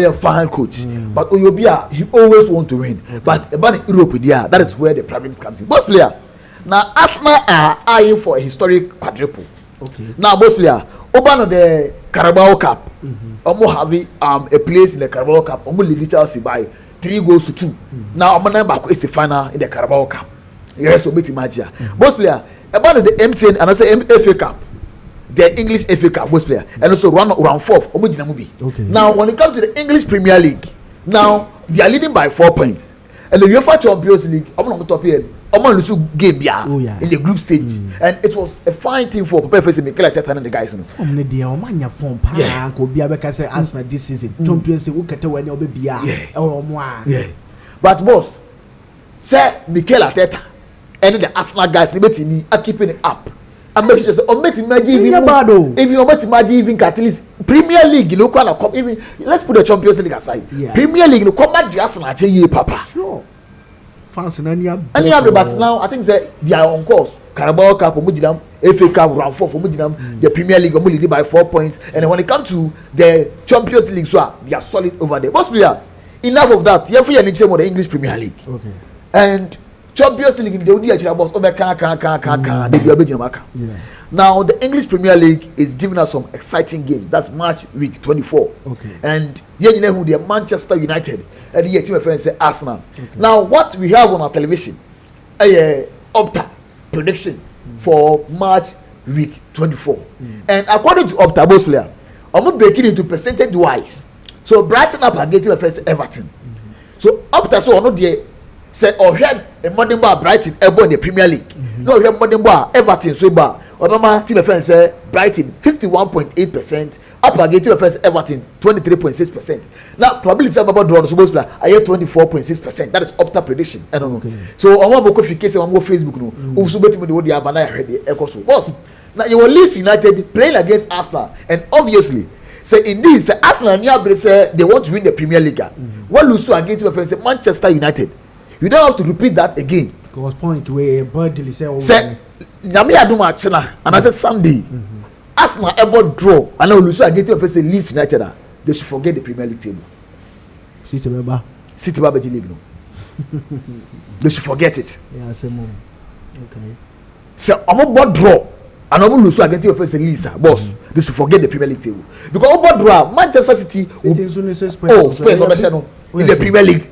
a fine coach. But Oyobia he always want to win. But about Europe there, that is where the problem comes in. Boss player. Now Arsenal are eyeing for a historic quadruple. Now boss player Oban the Carabao Cup. Omo having a place in the Carabao Cup. Omo lead Chelsea by 3-2. Now Omo number is the final in the Carabao Cup. Yes, so beti magia. Boss player about the MTN and I say FA Cup. The English FA Cup boss player and also round 4th. Omo Jinamubi. Now when it comes to the English Premier League, now they are leading by 4 points. And the UEFA Champions League, Omo on top here. Oman Lusu game in the group stage, and it was a fine thing for Papa Fese Mikel Arteta and the guys. From the day Omanya form, could be a say Arsenal this season. Champions League, look at when you'll be But boss, say Mikel Arteta and the Arsenal guys, me are keeping it up. And make sure imagine even at least Premier League, local cup. Even let's put the Champions League aside. Premier League, come back the Arsenal change Papa. Sure. Fans in any but now I think they are on course. Carabao Cup, FA Cup, round 4 for the Premier League leading by 4 points. And when it comes to the Champions League, so they are solid over there. Boss player, enough of that. You have the English Premier League. And Champions League, they will do boss. Now the English Premier League is giving us some exciting games. That's March week 24. And you know who they are, Manchester United and the team of friends say Arsenal. Now what we have on our television, Opta prediction for March week 24. And according to Opta, boss player, I'm not breaking into percentage wise. So Brighton up against first Everton. So Opta so not there say or had a modern bar Brighton ever in the Premier League. No, we have modern bar Everton so bar. Obama team offense Brighton 51.8%. Up against team offense Everton 23.6%. Now probability of about draw supposed to be I 24.6%. That is Opta prediction. I don't know. Okay. So on one book case on Facebook no. Who bet me the Abana ready Ecoso. Boss. Now you will Leeds United playing against Arsenal and obviously say indeed say Arsenal and say they want to win the Premier League. What lose against team offense Manchester United. You don't have to repeat that again. Because point where Bradley say Nyame adum achena and I say Sunday Arsenal ever draw and now lose against team offense Leeds United. They should forget the Premier League table. City Baba League no. They should forget it. Yeah, same. Okay. So I'm about draw and I'm lose against team offense Leeds boss. They should forget the Premier League table because about draw Manchester City Spurs in the Premier League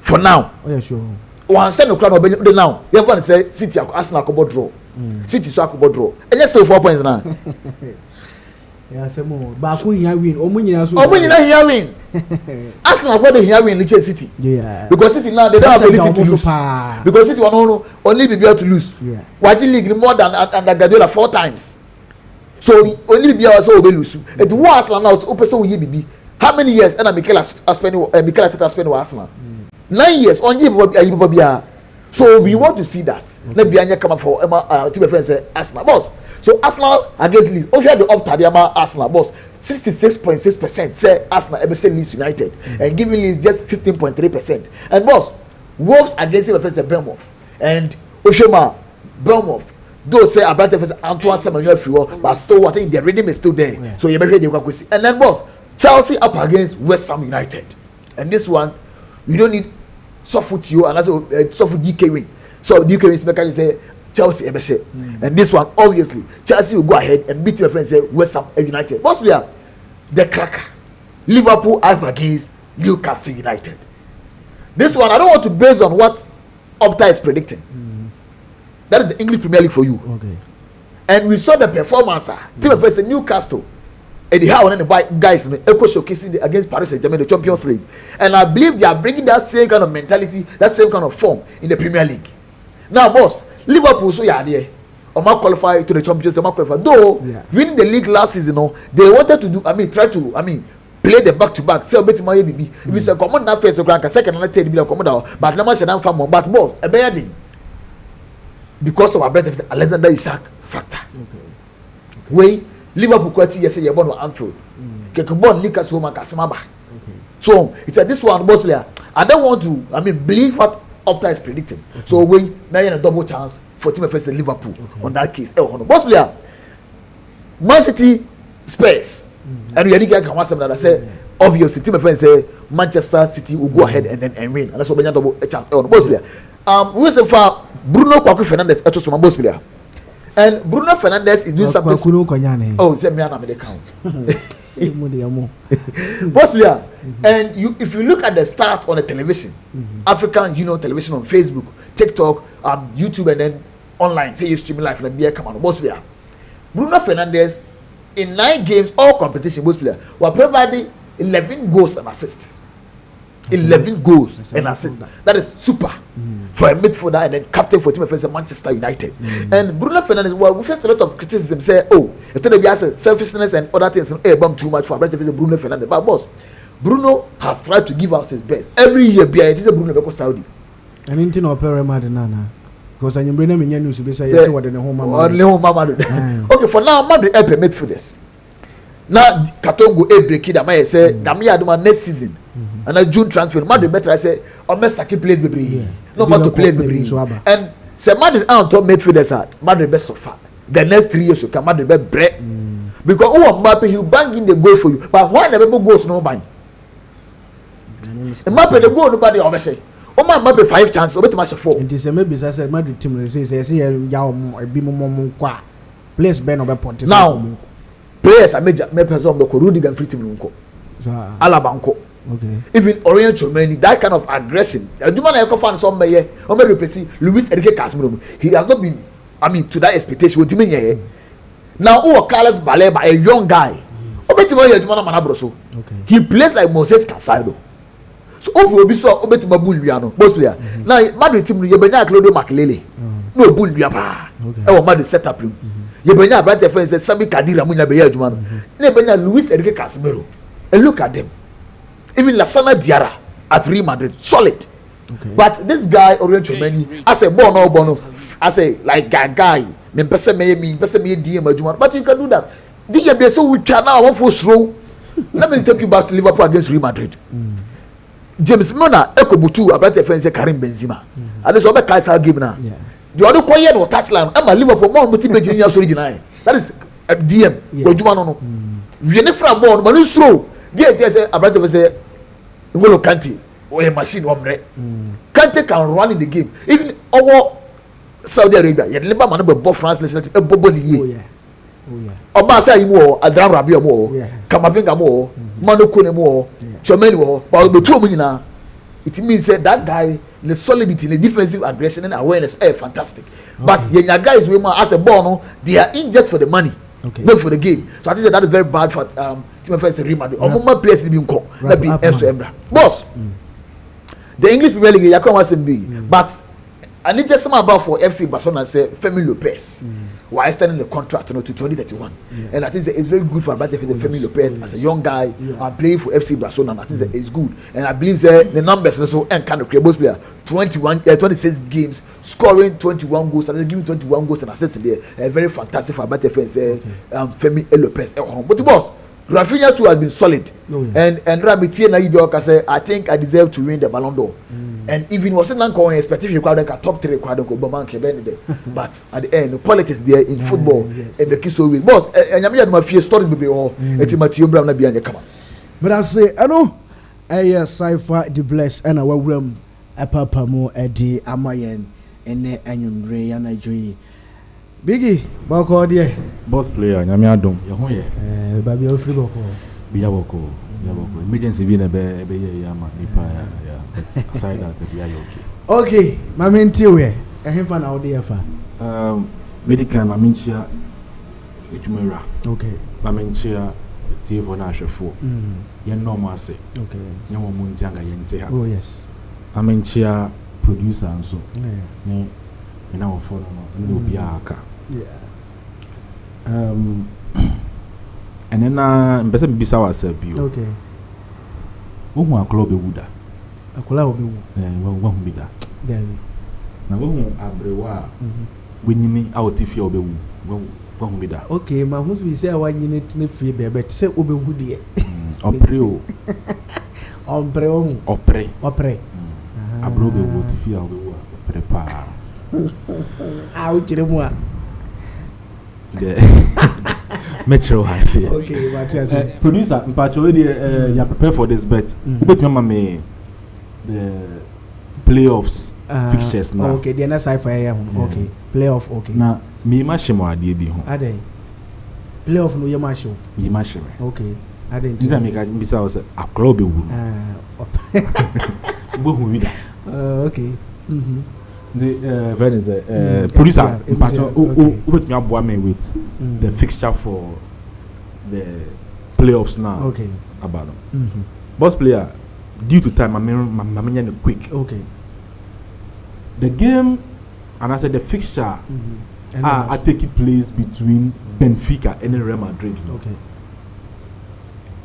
for now. Oh yeah, sure. One send no crowd obey now. You have to say City Arsenal could draw. City so could draw. And let's still 4 points now. Yeah, say more. But who here win? Here win. Arsenal got the here win Leicester City. Yeah. Because City now they don't have anything to lose. Because City only be able to lose. Yeah. Watching league more than under Guardiola 4 times. So only be able to lose. And to Arsenal now so open so we be. How many years and Mikel Arteta spend with Arsenal? 9 years on Jibobia. So we want to see that. Let Bianya come up for team friends Arsenal boss. So Arsenal against Leeds. Oh, the up Tadiama Arsenal boss. 66.6% say Arsenal ever say Leeds United and giving Leeds just 15.3%. And boss, Wolves against team friends the Bournemouth and Oshema Bournemouth. Those say about the first Antoine Semenyo but still I think the rhythm is still there. Yeah. So you better they go see. And then boss, Chelsea up against West Ham United. And this one you don't need soft you and also soft DK win. So DK win make you say Chelsea ever say. And this one obviously Chelsea will go ahead and beat your friends say West Ham United. Boss player, the cracker. Liverpool up against Newcastle United. This one I don't want to base on what Opta is predicting. That is the English Premier League for you. Okay. And we saw the performance. Team of first Newcastle. And they have one of the guys echo showcasing against Paris Saint-Germain, the Champions League. And I believe they are bringing that same kind of mentality, that same kind of form in the Premier League. Now, boss, Liverpool so yeah there. Oma qualify to the Champions League, qualify. Though winning the league last season, they wanted to do. Play the back-to-back. Say bet my baby. If you say command that first, second and third, be a command. But now say that more. But boss, a bad thing because of our brother Alexander Isak factor. Okay. Way. Liverpool quality yes you born on Anfield. Kekubon Lucas Homa Kasimaba. So it's this one boss player. I don't want to believe what Opta is predicting. So we now a double chance for team first Liverpool on that case. Boss player. Man City Spurs. And we can come that I say obviously team friends say Manchester City will go ahead and then win. And that's what we double chance on boss player. We say for Bruno Kwaku Fernandes eto my boss player. And Bruno Fernandes is doing something. Oh, say me an American. Boss player. And if you look at the start on the television, African television on Facebook, TikTok, YouTube, and then online, say you stream live and be a come on, boss player. Bruno Fernandes in 9 games, all competition, boss player, were providing 11 goals and assists. 11 goals and assists. That is super for a midfielder and then captain for team of Manchester United. And Bruno Fernandes, well, we faced a lot of criticism. Say, instead of selfishness and other things, too much for Bruno Fernandes. But boss, Bruno has tried to give us his best every year. It is a Bruno because Saudi. And into opera Madonna. Because I'm bringing me news to say what in home. Okay, for now, Madrid help midfielders. Now Katongo break that might say Damia Duma next season. And a June transfer, Madrid better I say, or Messaki plays baby. No matter to play baby. And say Madrid out top midfielders are Madrid best so far. The next 3 years you can Madrid be break. Because Mbappe he bang in the goal for you. But why never goes no bang? Mbappe the goal nobody over say. Mbappe 5 chances, over to match 4. It is a maybe I said Madrid team say yaw be mo kwa. Place Ben over point. Now players are major person the Rudiger free team nko. Alabanko. Okay. Even Orient Chomeni, that kind of aggression. A woman I fan somewhere, or maybe Luis Enrique Casemiro. He has not been, to that expectation. What do you mean? Now, Carlos Baleba, a young guy. Okay. He plays like Moses Casado. So, will be so Obetimabuliano, boss player. Now, Madrid team, you be Claudio Makelele. no bull bia pa e wo ma de set up ye benya abrante friend say Sami Khedira munya be ya adwuma no na benya Luis Enrique Casemiro and look at them even Lassana Diarra at Real Madrid solid. But this guy Oriental Mani as a bono as a like guy me pese me DM adwuma but you can do that DJ be so we can now one for slow. Let me take you back to Liverpool against Real Madrid. James Milner ekobutu abrante friend say Karim Benzema and so be Kaiser game na the other quiet no touchline am Liverpool more muti be jinya so original that is DM adwuma no we ne fra ball man slow dey say abrante say N'Golo Kante or a machine omre Kante can run in the game even our Saudi Arabia you never man be France listen to bobo ni Oba say you mo Adram Rabiot mo Kamavinga mo Manu Kone mo Chomeni mo but the two nyina it means that guy the solidity the defensive aggression and awareness fantastic but yenya guys we as a ball no they are in just for the money not for the game so I think that is very bad for team first Real Madrid omoma players ni bi nko na bi enso embra boss the English Premier League yakwa wasem bi but and it just about for FC Barcelona say Femi Lopez why extending the contract to 2031 and I think it's very good for Femi Lopez as a young guy playing for FC Barcelona. I think it's good and I believe the numbers also and kind of both player 26 games scoring 21 goals and giving 21 goals and assists there very fantastic for Femi Lopez but the boss Rafinha too has been solid and Rabitie na Ibioka say I think I deserve to win the Ballon d'Or and even wasn't calling expectation required like a top 3 required go Boman Kebende but at the end the politics there in football and the kiso win boss and I'm my fear stories be all eti Matthew Brown na bianye kama but I say I know Cypher the bless and our room a papa mo edi amayen ene anyumre ya na joyi Biggie, bako there. Boss player, nyame adom. Ye ho ye. Baby o free bako. Biya bako. Emergency be na be ye ama nipa ya. But aside that be ya okay. Okay, my main we. Ehemfa na ode fa. Medical my menchia ejumera. Okay. My menchia tie for na ahwefo. Ye normal say. Okay. Ye wo mu ntianga ye nti ha. Oh yes. My menchia producer nso. Ne na wo follow no obi aka. And then mbese bibisa wase bio. Okay. Wo hu akolo be wuda. Akola obi wu. Wo hu bida. Then na wo hu abrewa. Wenyini awtifia obe wu. Wo hu bida. Okay, ma hu bi say awanyini tine fie be but say obe wu de. Opre o. Opre o. Opre. Abro be wu tifia obe wu. Prepare. Ah, uchire mu a. Metro has here. Okay, what you say? Producer, mpacho we you prepare for this bet. Who bet me the playoffs fixtures now. Okay, the next Cypher here. Okay, playoff okay. Na me ma shemo ade bi ho. Ade. Playoff no ye ma show. Me ma shemo. Okay. Ade nti. Nti make bisa o say aklo be wu. Bo hu wi da. Okay. The very producer mpacho who bet me aboa me with the fixture for the playoffs now. Okay. About boss player due to time I'm quick. Okay. The game and I said the fixture are taking place between Benfica and Real Madrid. Okay.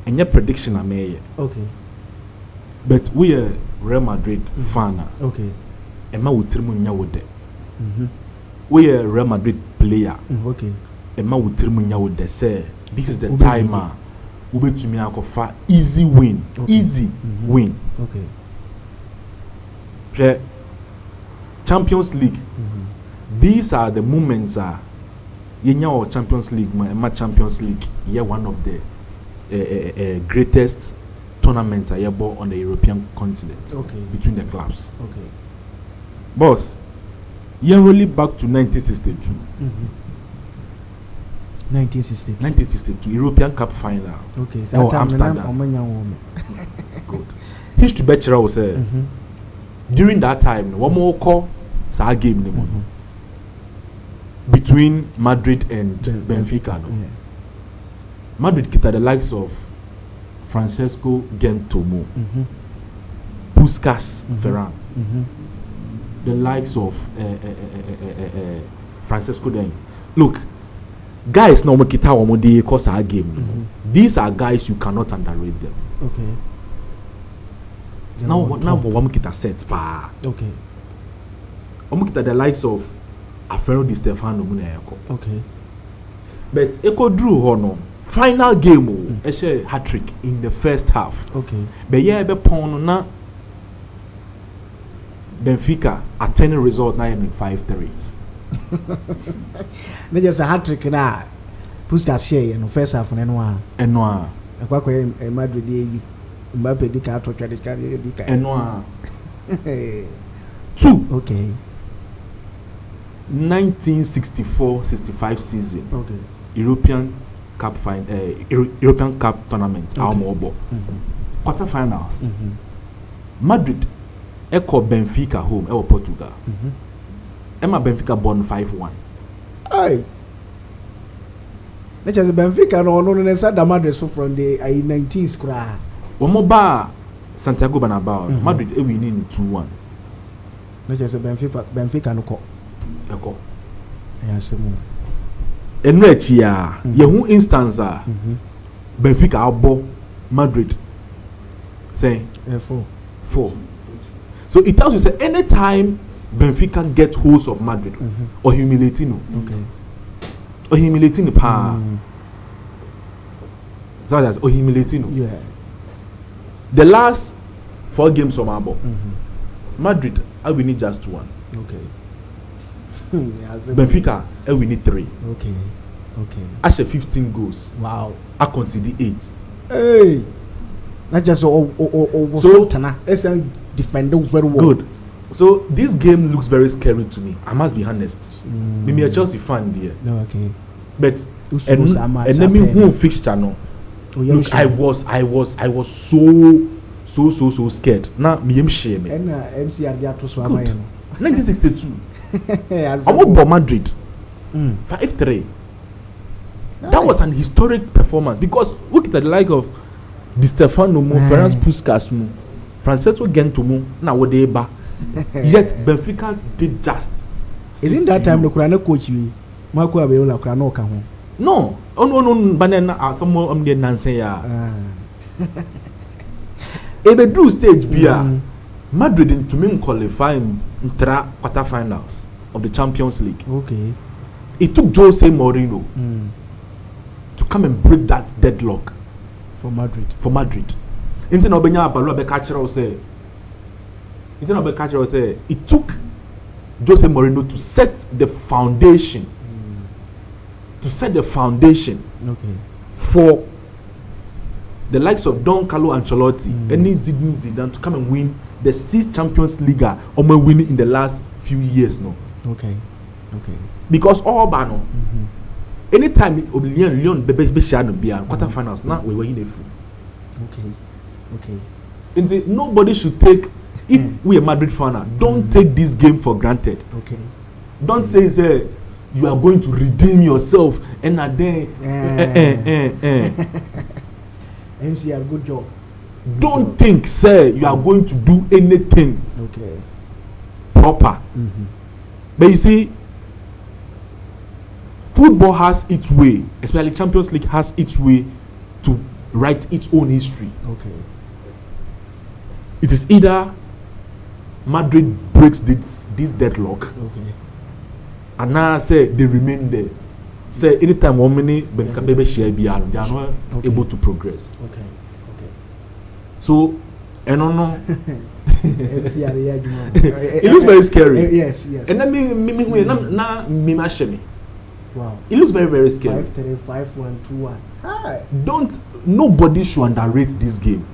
And your prediction I made. Okay. But we are Real Madrid fan. Okay. Emma will tell me with we are Real Madrid player. Okay. Emma will tell me with the say this is the timer. Ube to me akofa easy win. Okay. Easy win. Okay. The Champions League. These are the moments yenya Champions League, my Champions League. Yeah, one of the greatest tournaments I ever on the European continent. Okay. Between the clubs. Okay. Boss, you're really back to 1962. 1962 European Cup final. Okay. So Amsterdam. Good. History lecturer was say during that time, one more call sa game between Madrid and Benfica. No? Yeah. Madrid kita the likes of Francesco Gentomo, Puskas Ferran. the likes of Francisco Den. Look, guys, no kita omodi cause our game. These are guys you cannot underrate them. Okay. Now kita set pa. Okay. Kita the likes of Alfredo Di Stefano Muneko. Okay. But Eko Drew Hono final game a hat trick in the first half. Okay. But yeah, be pon na Benfica attending result now in 5-3. They just a hat trick na Puskas share in the first half and one. And no. A Madrid Mbappe di ka to di ka. And no. 2. Okay. 1964-65 season. Okay. European Cup European Cup tournament. Okay. Quarterfinals. Madrid echo Benfica home echo Portugal. Emma Benfica born 5-1. Aye. Let's just Benfica no said the Madrid so from the 19s cry. Omoba Santiago Bernabeu. Madrid e winning 2-1. Let's just Benfica no ko. Eko. Yes, Enrechi ya yehu instance Benfica abo Madrid say 4. So it tells you say anytime Benfica get hold of Madrid or humiliating okay or humiliating pa so that's or humiliating yeah the last 4 games from Abo Madrid I will need just 1 okay Benfica we need 3 okay Ashe 15 goals wow I concede 8 hey not just so tana defend very well good. So this game looks very scary to me. I must be honest. Me a Chelsea fan there. No, okay. But enemy who fixture no. Look, I was so scared. Now me am shame. And MCR dia to so 1962. About Madrid. 5-3. That was an historic performance because look at the like of Di Stefano mo, Ferenc Puskas mo, Francesco Gento mo, na wo dey ba. Yet Benfica did just. Isn't that time the Kurana coach we? Marco Abeola Kurana ka ho. No. Oh no banana someone am dey nonsense ya. Ebe do stage bia. Madrid into me qualifying intra quarterfinals of the Champions League. Okay. It took Jose Mourinho to come and break that deadlock for Madrid. Instead of being a balo be catcher say. It took Jose Mourinho to set the foundation. Okay. For the likes of Don Carlo Ancelotti and Zinedine Zidane to come and win the 6th Champions League or win in the last few years now. Okay. Because all bano. Anytime Lyon be quarterfinals now we were in a full. Okay. And nobody should take if we are Madrid fan, don't take this game for granted. Okay. Don't say you are going to redeem yourself and then MCR good job. Don't think you are going to do anything proper. But you see, football has its way, especially Champions League has its way to write its own history. Okay. It is either Madrid breaks this deadlock. Okay. And now say they remain there. Say anytime one minute Benfica baby share they are not able to progress. Okay. So I don't know. It looks very scary. Yes. And then me wow. It looks very, very scary. 5-3, 5-1, 2-1. Hi. Nobody should underrate this game.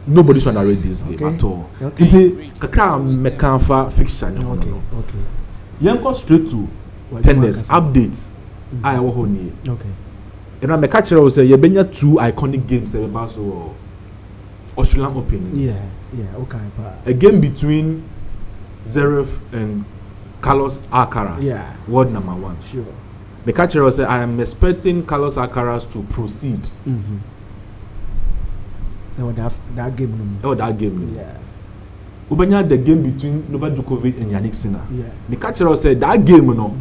Game at all. Okay. Kakra mekanfa fixture. Okay. Yanko straight to tennis updates. I will hold you. Okay. And I'm a catcher will say you been 2 iconic games about so Australian Open. Yeah. Okay. A game between Zverev and Carlos Alcaraz. Yeah. World number 1. Sure. The catcher will say I am expecting Carlos Alcaraz to proceed. That game. Yeah. Ubenya the game between Novak Djokovic and Yannick Sinner. Yeah. The catcher said that game, you know,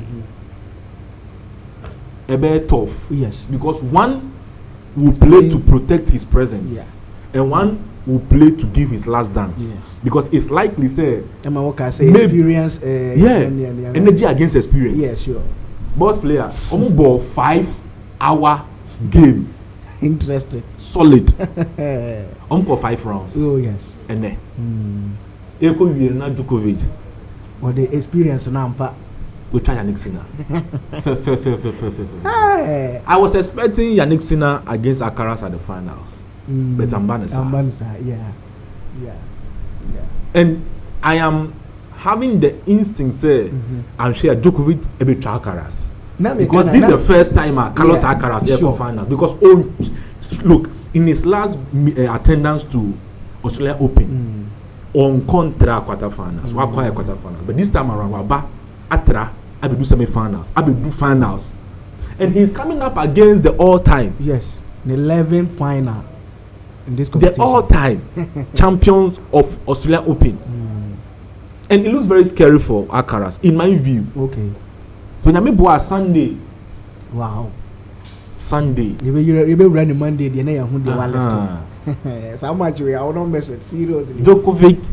a bit tough. Yes. Because one will play to protect his presence, and one will play to give his last dance. Yes. Because it's likely say experience. Energy against experience. Yeah, sure. Boss player, almost ball 5-hour game. Interesting. Solid. Uncle 5 rounds. Oh yes. And then Eko Vienna Djokovic. Or the experience now, we try Yannick Sinner. I was expecting Yannick Sinner against Alcaraz at the finals. But Ambanisa. Yeah. And I am having the instinct say I'm sure Djokovic a bit Alcaraz. Because this is the first time Carlos Alcaraz ever finals. Because look, in his last attendance to Australia Open, on contra quarterfinals, quarterfinals. But this time around, Waba Atra, I will do semi-finals, I will do finals, and he's coming up against the all-time. Yes, the 11th final in this competition. The all-time champions of Australia Open, and it looks very scary for Alcaraz, in my view. Okay. When I mean boy Sunday. Wow. Sunday. You be running Monday. The next one they were left. So how much we are not messing seriously. Djokovic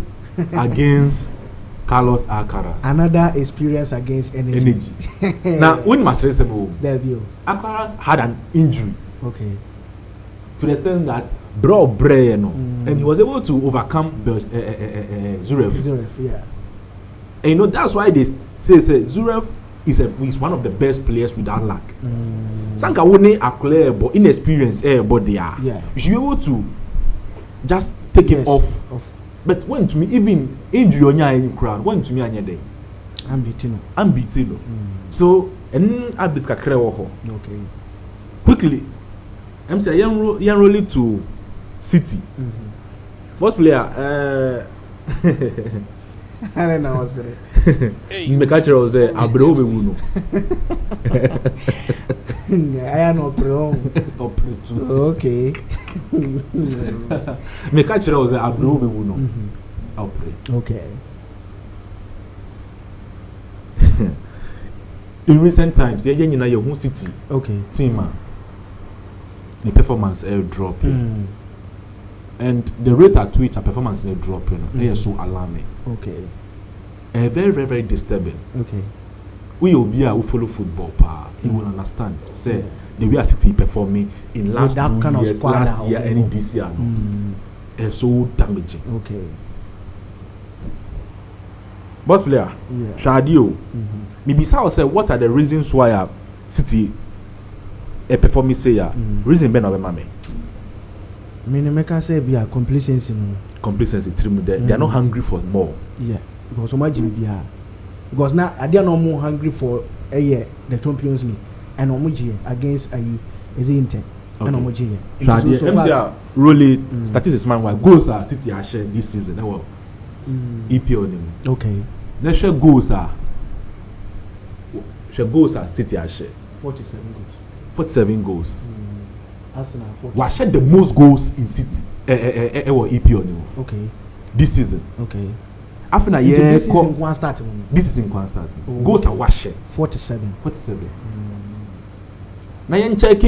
against Carlos Alcaraz. Another experience against energy. Now, when Master said, Alcaraz had an injury. Okay. To the extent that and he was able to overcome Zverev. Zverev, yeah. And you know that's why they say Zverev is one of the best players without luck. Sanka won't a clear but inexperienced but they are. Yeah. You should be able to just take him off. But when to me, even injury on your crowd, when to me on your day. Ambitino. So and I bit kakre wo. Okay. Quickly. I'm saying young rolling to City. Boss player I don't know what's it. Mekacher was there. Abrobe Wuno. I am no pro. Okay. Mekacher was there. Abrobe Wuno. Okay. In recent times, you know your whole City. Okay. Team the performance dropping. And the rate at which a performance is dropping, they are so alarming. Okay. Very, very, very disturbing. Okay. We will be who follow football, you will understand. Say the way City performing in last 2 years, last year, and this year, it's so damaging. Okay. Boss player, Shadio, maybe so say what are the reasons why City performing say reason Ben Obama. I mean, I can say be a complacency. Complacency, they are not hungry for more. Yeah, because so much be because now they are no more hungry for a year the Champions League and Omoji against is Inter and Omoji. MCR really statistics man why goals are City are shared this season. That was EPO them. Okay. Let's share goals are City are shared 47 goals. 47 goals. Arsenal 40. We shared the most goals in City. EPO them. Okay. This season. Okay. After a year, this is in one starting. Goals are washed. 47. Now you check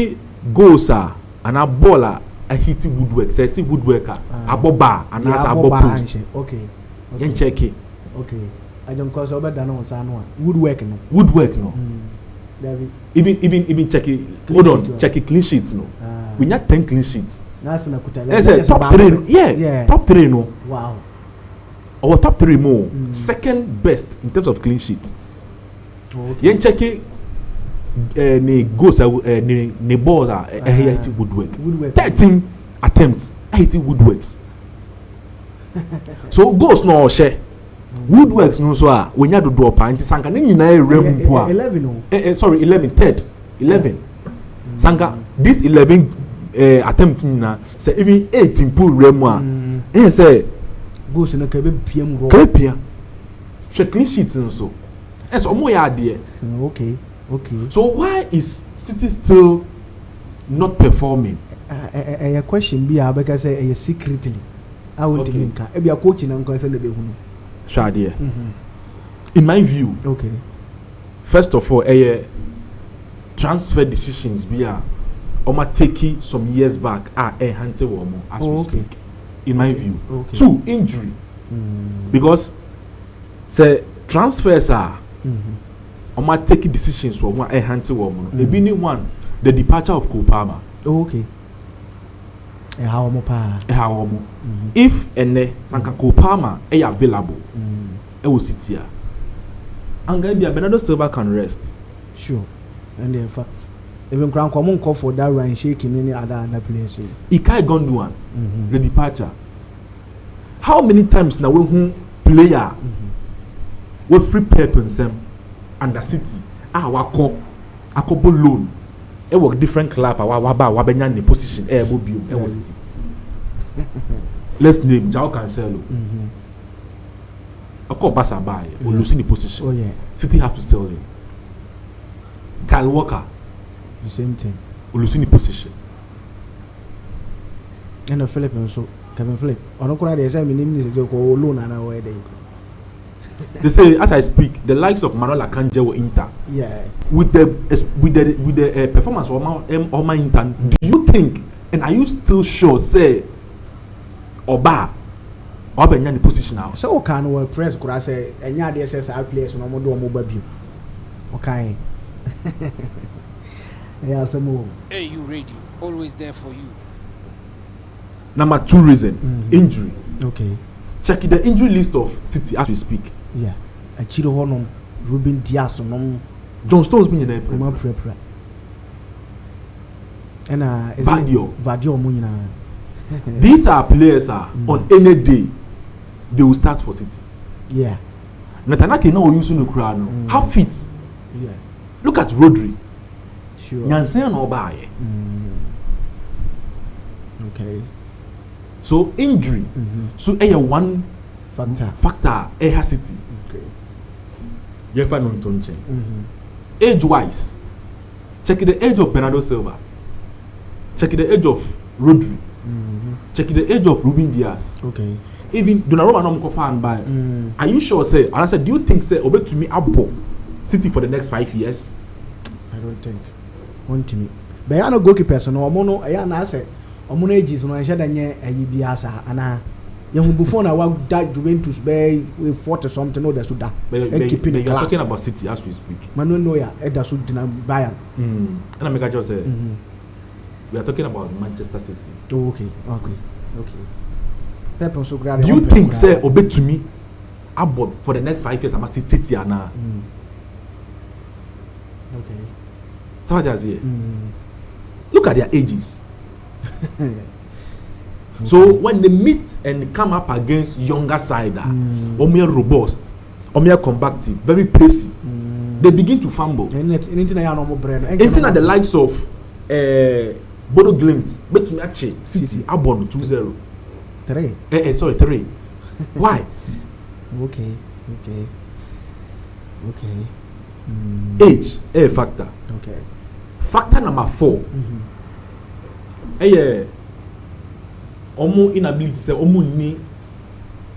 goals are and a baller a hit woodwork. Say woodworker a boba and as a bob post. Okay. You check it. Okay. I don't cause over than on San Woodwork no. Woodwork no. Even check it. Hold on. Check it clean sheets no. We need 10 clean sheets. That's na kuta. Top 3. Yeah. Top 3 no. Wow. Our top 3 more. Second best in terms of clean sheets. Okay. You check it. Ne goals ne balls are woodwork. 13 attempts 80 woodworks. So goals no share. Woodworks no so when you do drop and sanka ne nyina rem po 11 sorry 11 third 11 sanka this 11 attempt nyina say even 18 pull rem a say goals no ka be piem ro ka pia she clean sheets no so so omo ya ade okay so why is City still not performing? A question be because say secretly I won't think. If you are coaching and concerned, Shadia. In my view, okay. First of all, transfer decisions we are taking some years back are a hunter woman as we speak. In my view, 2 injury, because say transfers are taking decisions for one a hunter woman. The beginning one, the departure of Kopama. Okay. If Sanka Kopama is available, it will sit here. And Bernardo Silva can rest. Sure. And in fact, even Grand Common call for that Ryan shaking any other players. Ikai Gondwan, the departure. How many times now when player with free purpose and the city wako loan. It work different club wabenya in position city. Let's name Jao Cancelo. Basa buy or losing the position. Oh yeah. City have to sell him. Kyle Walker. The same thing. Or losing the position. And the Philip also Kevin Philip. I don't know the name is loan and away there. They say as I speak, the likes of Manuel Akanji will Inter. Yeah. With the performance of my Inter, do you think and are you still sure say Oba in the position now? So can we press could I say any DSS players no more do mobile view. Okay. Yeah, some more. Hey, you radio, always there for you. Number 2 reason, injury. Okay. Check the injury list of City as we speak. Yeah. A Chido Honum, Ruben Diaz, no John Stones being there. And Vadio Munina. These are players on any day they will start for City. Yeah. Natanaki now using the crowd. How fit? Yeah. Look at Rodri. Sure. Nyansen no buy. Okay. So injury. So one factor has City. Okay. Yefa no ntonche. Age wise. Check the age of Bernardo Silva. Check the age of Rodri. Check the age of Ruben Diaz. Okay. Even Donnarumma no go fan by. Are you sure say? And I said, do you think say obey to me abo City for the next 5 years? I don't think. One to me. But I no goalkeepers no omo I na say omo no ages no ehye danye ayi biasa ana you before na wa that Juventus be 40 something no that so da. Keeping the class. Talking about City as we speak. Manuel Neuer that so dina Bayern. And I make just say we are talking about Manchester City. Oh, okay. Pep so do you think say obey to me about for the next 5 years I must City now? Okay. So what does look at their ages. So when they meet and come up against younger side, or more robust, or more combative, very pacey, they begin to fumble. Anything at the likes of Bodo Glimt, but to me City abon 2-0. 3. Why? Okay. Age a factor. Okay. Factor number 4. Omo inability say omo ni.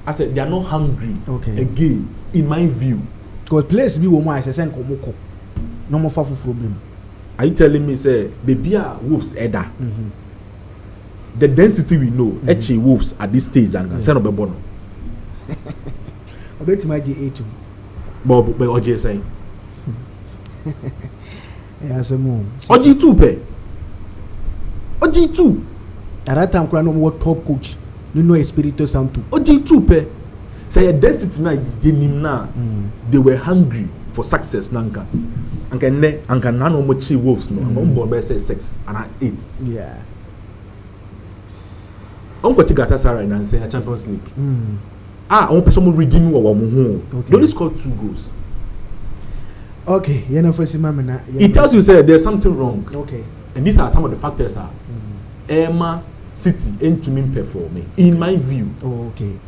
I said they are not hungry. Okay. Again, in my view. Because place be woman I say komoko. No more fafu problem. Are you telling me say baby Wolves Eda? The density we know, Wolves at this stage and send up a bono. I bet my D8 but OJ saying. Yeah, some more. OG2 pay. OG2. At that time, Krano was top coach. No Espirito Santo. OG2 pay. Say a density now. They were hungry for success. Nanka. And can nano much Wolves no. I'm born by say 6 and 8. Yeah. Uncle Galatasaray and say a Champions League. On person redeem or they only scored 2 goals. Okay, you know for Simamina. It tells you say there's something wrong. Okay. And these are some of the factors Emma City ain't to me performing in my view. Oh, okay.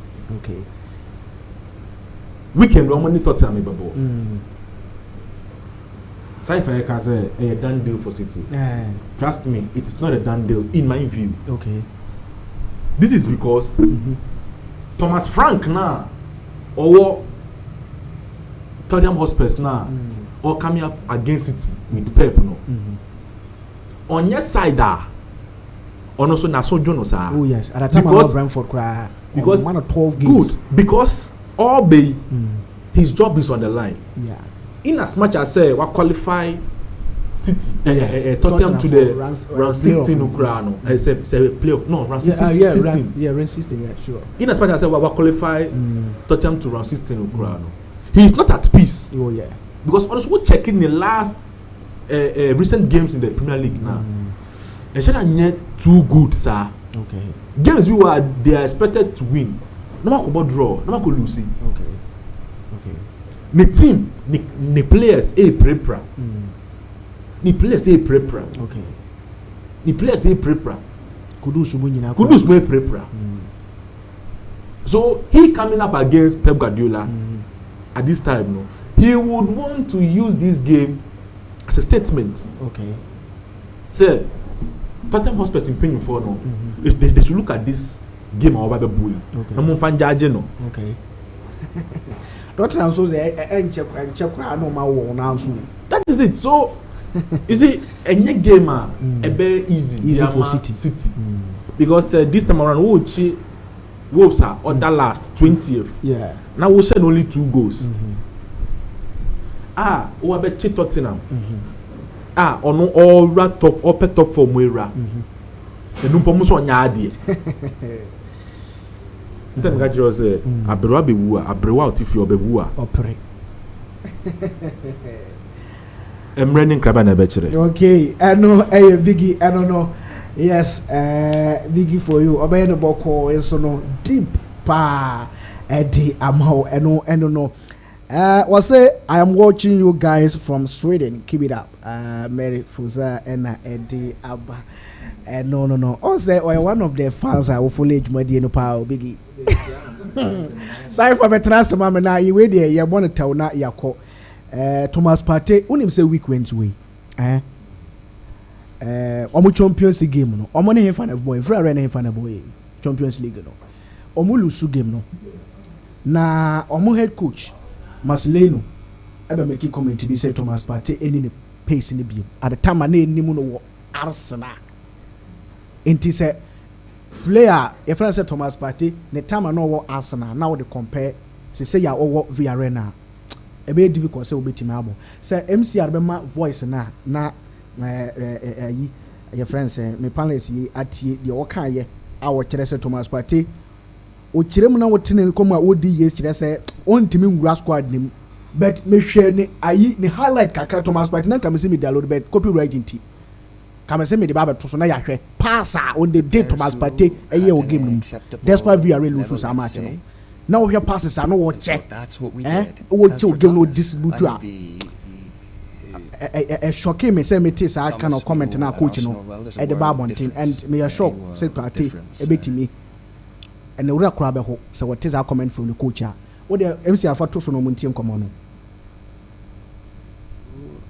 We can normally talk to me about. Cypher can say a done deal for City. Trust me, it is not a done deal in my view. Okay. This is because Thomas Frank na or Tottenham Hotspur na or coming up against it with Pep no. On your side on also na so Jono sir. Oh yes, at the time of Brentford cry because one of 12 games. Good because all bay his job is on the line. Yeah. In as much as say what qualify City Tottenham to the round 16 Ukraine say playoff no round 16 round 16 yeah sure. In as much as say what qualify Tottenham to round 16 Ukraine he is not at peace. Oh yeah. Because also we checking the last recent games in the Premier League now. And should not too good sir. Okay. Games they are expected to win. No matter what draw, no matter lose. Okay. The team, the players, prepare. The players, prepare. Okay. The players, prepare. Kudus prepare. So he coming up against Pep Guardiola at this time. No, he would want to use this game as a statement. Okay. Say, Tottenham Hotspur in paying for no. They should look at this game over the boy. Okay. No more fan judge no. Okay. Tottenham so they check no ma wo na so. That is it. So you see, any game a very easy for City. Because this time around Wolves are on that last 20th. Yeah. Now we shed only 2 goals. We have bet Tottenham. On all rat top or pet top for Moira. The no promise on yadi. Then got you say abrewa be wua abrewa otifi obewua opre. Running crab na bechere. Okay, I know Biggie, I don't know. Yes, Biggie for you. Obey no boko so no deep pa Eddie amho eno no. Was say I am watching you guys from Sweden. Keep it up. Mary Fuza and Eddie Abba. No. Also, one of the fans I will follow Jumadi no power Biggie. Sorry for the transfer, mama. Now you wait there. You want to tell na yako. Thomas Partey. Unim say week went away. Omu Champions League game no. Omu ne hefana boy. Fra re ne hefana boy. Champions League no. Omu lusu game no. Na omu head coach Marcelino. Ebe make comment be say Thomas Partey any ne pace in the game. At the time na enimu no Arsenal. Inti say player if I say Thomas Partey the time I know what Arsenal now they compare say ya owo Villarreal na e be difficult say obetima abo say MCR be ma voice na yi your friends me panelists yi atie de wo kan ye a wo kire say Thomas Partey o kire mu na wo tene kom a wo di yes kire say on timi ngura squad nim but me hwe ne ayi ne highlight kakra Thomas Partey na kam say me download but copyright nti come say me the Bible to so na yahwe passer on the day Thomas Partey eye o game despite Villarreal lose so much no now here passes I no what check that's what we did o check game no distribute a shocking me say me this I kind of comment na coach no at the Bible thing and me a shock say Partey e betimi and the ura kura be ho so what is our comment from the coach what the MC Alpha to so no muntie nkomo no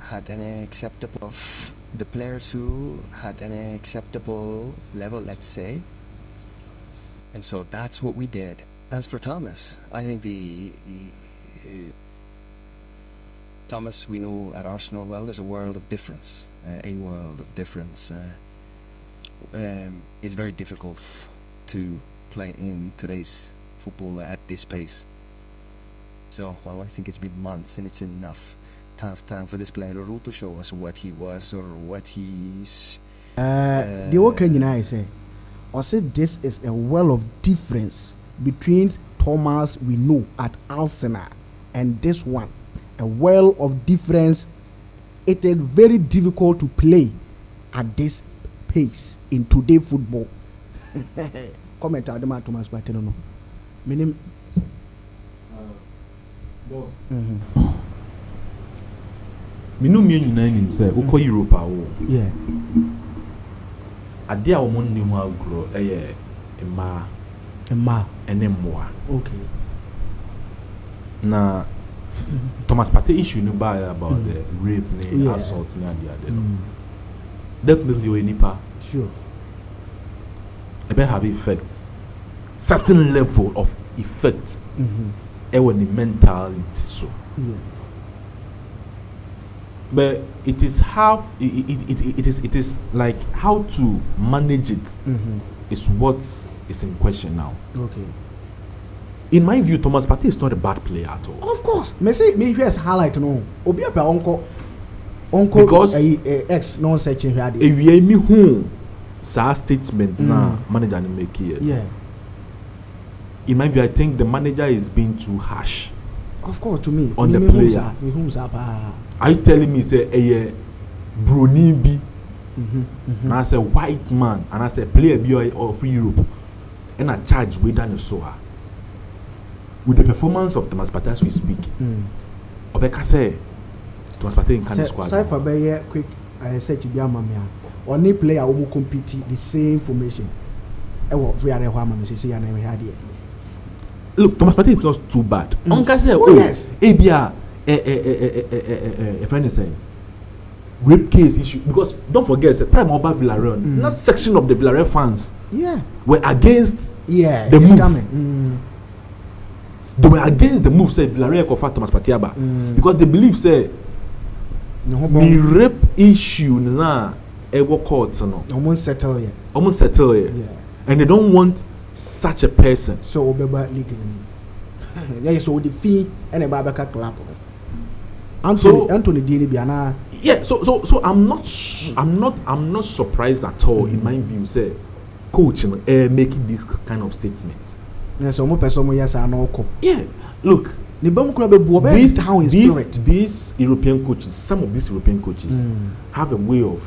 had an acceptable of the players who had an acceptable level, let's say, and so that's what we did. As for Thomas, I think Thomas, we know at Arsenal well, there's a world of difference. It's very difficult to play in today's football at this pace. So, well, I think it's been months and it's enough. Tough time for this player to show us what he was or what he's. The work I say, I said this is a world of difference between Thomas we know at Arsenal and this one. A world of difference. It is very difficult to play at this pace in today's football. Comment out the man Thomas Partey no. Meaning. Boss. Me no me nyina nim say wo ko Europe awo yeah ade a wo ni ho agro emma ene mmoa okay na Thomas Partey issue no by about the rape and assault and the other definitely we nipa sure e be have effects certain level of effect when the mentality so. But it is it is like how to manage it is what is in question now. Okay. In my view, Thomas Partey is not a bad player at all. Of course. Me here's highlight no. Obi apa onko because X non searching here. Ewie mi hu sa statement na manager ni make here. Yeah. In my view, I think the manager is being too harsh. Of course, to me. On the player. Are you telling me say a Bruni B and I say white man and I say player B of Europe and I charge with dinosaur with the performance of Thomas Partey as we speak. Obeka say Thomas Partey in can squad. Cypher be quick I search bi amamia. Only player who compete the same formation. E wo free are ho amamia say ya na me hade. Look, Thomas Partey is not too bad. Onka say yes. Ebia a friend is saying rape case issue because don't forget the time about Villarreal that section of the Villarreal fans were against the move coming. They were against the move say Villarreal convert Thomas Partey because they believe say the rape issue na ever court no almost settle here and they don't want such a person so obeba legally yeah so the fee and a Babaka club Anthony Dini Biana. Yeah, so I'm not surprised at all in my view. Say, coach, making this kind of statement. Yes, yeah, look, these European coaches, some of these European coaches have a way of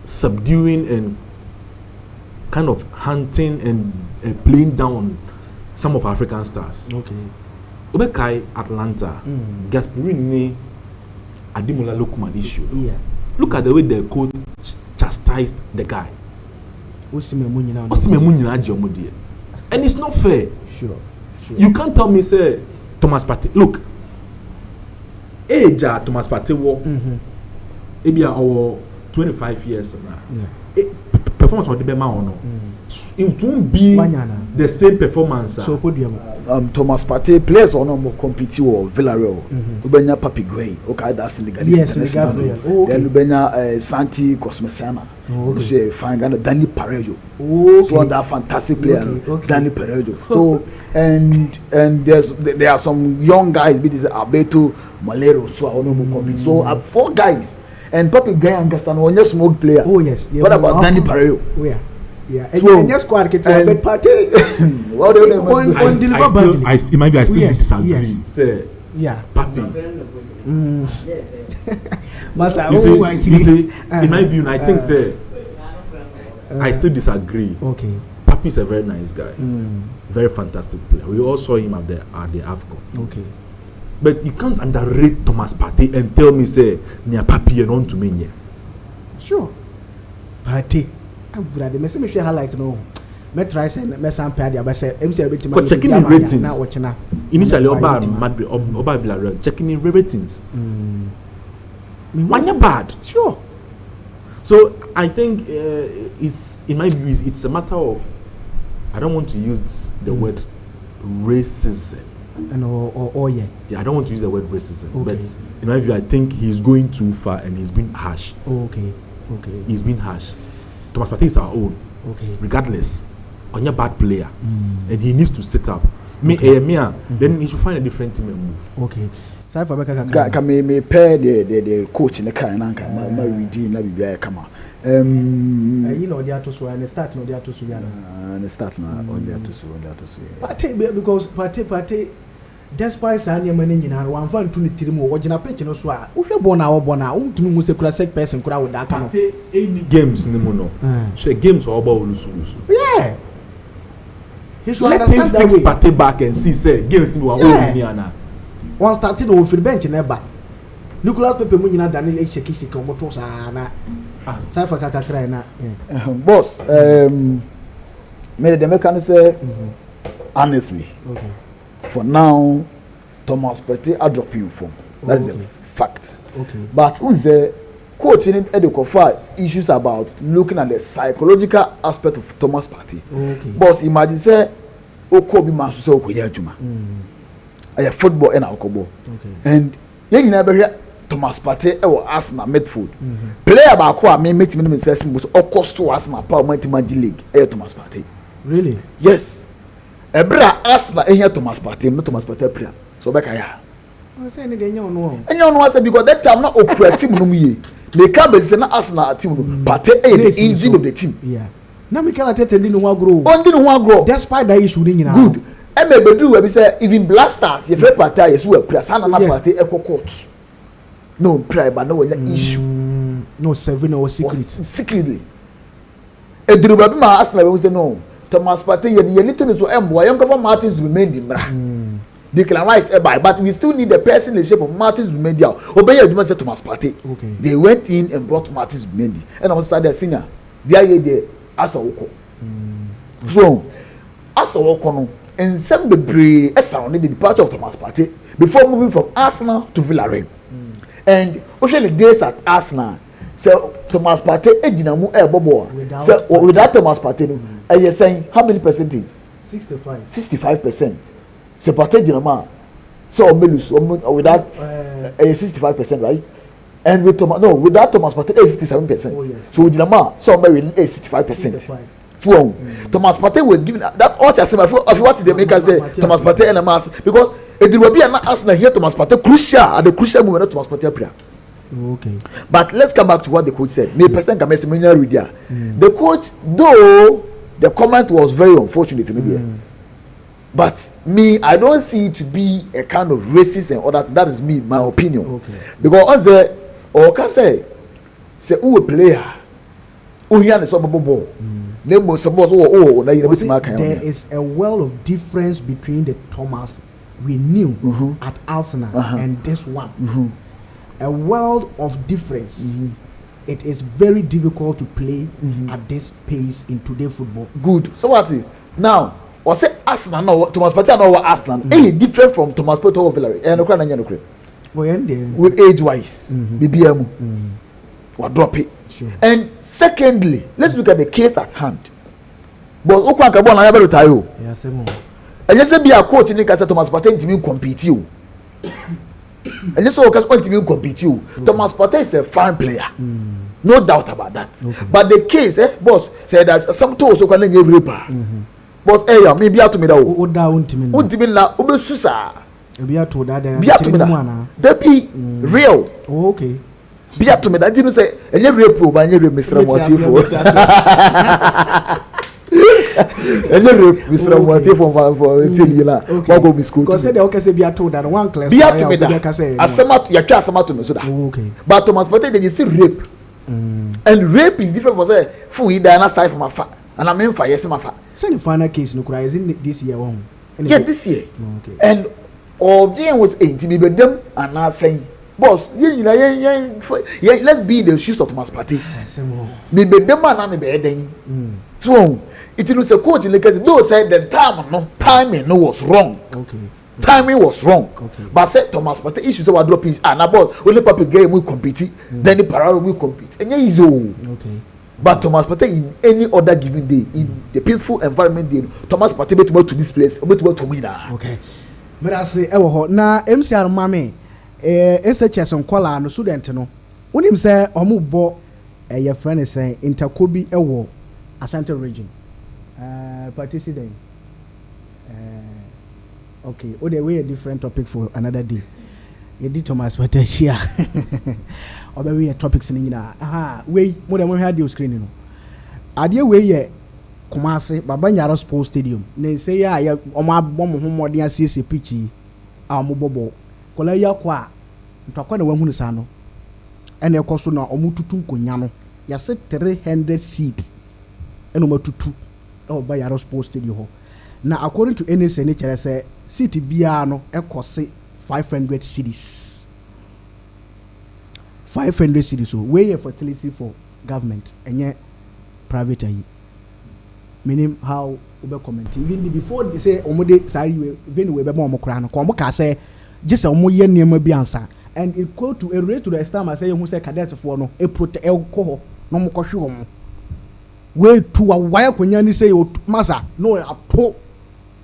subduing and kind of hunting and playing down some of African stars. Okay. Obekai Atlanta, Gasperini, Ademola Lookman issue. Yeah. Look at the way the coach chastised the guy. And it's not fair. Sure. You can't tell me say Thomas Partey. Look, age Thomas Partey walk. Maybe our 25 years now. Yeah. Performance of the Bema or no. It won't be the same performance. So Thomas Partey players or no more compete or Villarreal. Ubenya Papi Gray. Okay, that's legally. Yes, then Ubenya Santi Cosmesana. Okay, fine. Danny Parejo. So on that fantastic player, Danny Parejo. So and there are some young guys. Be this Alberto Malero. So I don't know compete. So 4 guys. And Papi Gray and Gaston were just smoke player. Oh yes. What about Danny Parejo? Oh yeah. Yeah, and just squad get to party. What do you I still disagree. Yes. Say, yeah, Papi. You see, in my view, I think say, I still disagree. Okay. Papi is a very nice guy, very fantastic player. We all saw him at the AFCON. Okay. But you can't underrate Thomas Partey and tell me say, near Papi and on to me. Sure. Partey. Brother, me say me share highlight no. Me try say me sample dia but say MC bit me checking the ratings now watching initially Oba Madrid Oba Villarreal checking the ratings one bad sure. So I think it's in my view it's a matter of I don't want to use the word racism and yeah I don't want to use the word racism but in my view I think he's going too far and he's been harsh. Okay He's been harsh. Thomas Partey is our own. Okay. Regardless, on your bad player, and he needs to sit up. Then he should find a different team and move. Okay. Can me pair the coach in the car and anchor. My redeem, let me be a camera. You know they are to swear and start no they are to swear. And start now on the to swear. Partey because Partey. Despite saying money in our one fan to the team or watching a pitch no swa. Who born our to me a classic person crowd with that kind of any games in the mono. So games are about lose. Yeah. He should let him fix Partey back and see say games in our one started over the bench in never. Nicolas Pepe Munina Daniel Shaki Motos na Cypher Kakakra na. Boss, made the mechanic say honestly. Okay. For now, Thomas Partey are dropping form. That's a fact. Okay. But who's the coaching educator issues about looking at the psychological aspect of Thomas Partey. Okay. Boss, imagine say Okobi Masu say Okoye Juma. A football and alcohol. Okay. And you never hear Thomas Partey or Arsenal midfield. Player about who I may make minimum assessment was all cost to Arsenal Power Mighty Magic League. Thomas Partey. Really? Yes. Ebra Arsenal here Thomas Partey, not Thomas Partey player. So back here. I say any day you know. And you know what I said because that time not operating no me. They come and say na Arsenal team Partey the engine of the team. Yeah. Now me cannot tell you no grow. On didn't want grow. Despite that issue you know. Good. And me bedu we say even Blasters if Partey is we press and na Partey echo court. No pray but no issue. No 7 or secret. Secretly. Edru ba ma Arsenal we say no. Thomas Partey ye little so embo yam cover Martins remain in bra. Declan Rice but we still need the person in the shape of Martins Mendy. Obey you say Thomas Partey. Okay. They went in and brought Martins Mendy. And I was started singer. There as a woko. So as a woko no and some degree surrounding the departure of Thomas Partey before moving from Arsenal to Villarreal. And the days at Arsenal. So Thomas Partey ejinamu bobo. So without Thomas Partey no you saying how many percentage? 65%. So Partey jinama so without 65%, right? And with without Thomas Partey 57%. Oh, yes. So jinama so maybe 65%. Thomas Partey was given that all I say what they make us say Thomas Partey and a mass because it will be an Arsenal here Thomas Partey crucial at the crucial moment Thomas Partey player. Okay. But let's come back to what the coach said. The coach, though the comment was very unfortunate to me, but me, I don't see it to be a kind of racist and all that. That is me, my opinion. Okay. Because on can say who a player, who here is a ball. There is a world of difference between the Thomas we knew at Arsenal and this one. A world of difference. It is very difficult to play at this pace in today's football. Good. So what? Now, or say Arsenal no Thomas Partey no Arsenal. Any different from Thomas Partey or Villarreal. With age wise, BBM. What drop it. Sure. And secondly, let's look at the case at hand. But Okwa Kabon na yaberu tayo. Yeah, same. And just say be a coach in Kasa Thomas Partey to compete you. And just so to compete you. Thomas Partey is a fine player. No doubt about that. Okay. But the case, boss said that some toes so can get raper. Boss, maybe out to me that. Ultimate la obesusa. Be out to that. Be out to me that. They be real. Okay. Be out to me that. Didn't say any rape pro, but any rape Mr. Motif. Mr. Motif for Tilila. What go be school? Because they okay say be out to that one class. Be out to me that. Asema ya kia asema to me so that. Okay. But Thomas Partey then you see rape. And rape is different for say fu he die na side from afar. And I mean for yes mafa. So the final case no cry is in this year one. Yeah, this year. Okay. And all the was 80 me them and now saying boss, let's be in the shoes of Thomas Partey. Me be them man me be then. So it is a coach in the case those said the timing was wrong. Okay. Timing was wrong. Okay. But said Thomas Partey issues about dropping and about only papi game will compete, then the parallel will compete. And yeah, okay. But Thomas Partey in any other given day, in the peaceful environment day, Thomas Partey be to go to this place, be to go to win. Okay. But I say na MCR mame SHS on kwala no student no. Unim say omu bo your friend is saying Interkobi ewo Ashanti region. Participate. Okay, oh, the way a different topic for another day. You did Thomas Partey share. Or maybe a topics in Nina. Aha, way more than one had your screen. You know. Idea way ye Kumasi, Babanyara Sports Stadium. They say, yeah, Oma Bomb more than CC Pitchy, our Mobobo. Kolaya Kwa, Takwana Wamunasano. And your Kosuna Omutu Kunyano. Ya said 300 seats. And over to 2. Oh, by Yaro Sports Stadium. Now, according to NSNH, I say, City Biano, Ekose 500 cedis. 500 cedis. So, way a fertility for government and yet private. Meaning how we comment. Even before they say, Omode, sorry, even we be more crano. Komoka say, just a more year near my answer. and it go to a rate to the extent I say who say cadets for no e protect alcohol no mo kohwe wo way to a wire kwanya ni say masa no ato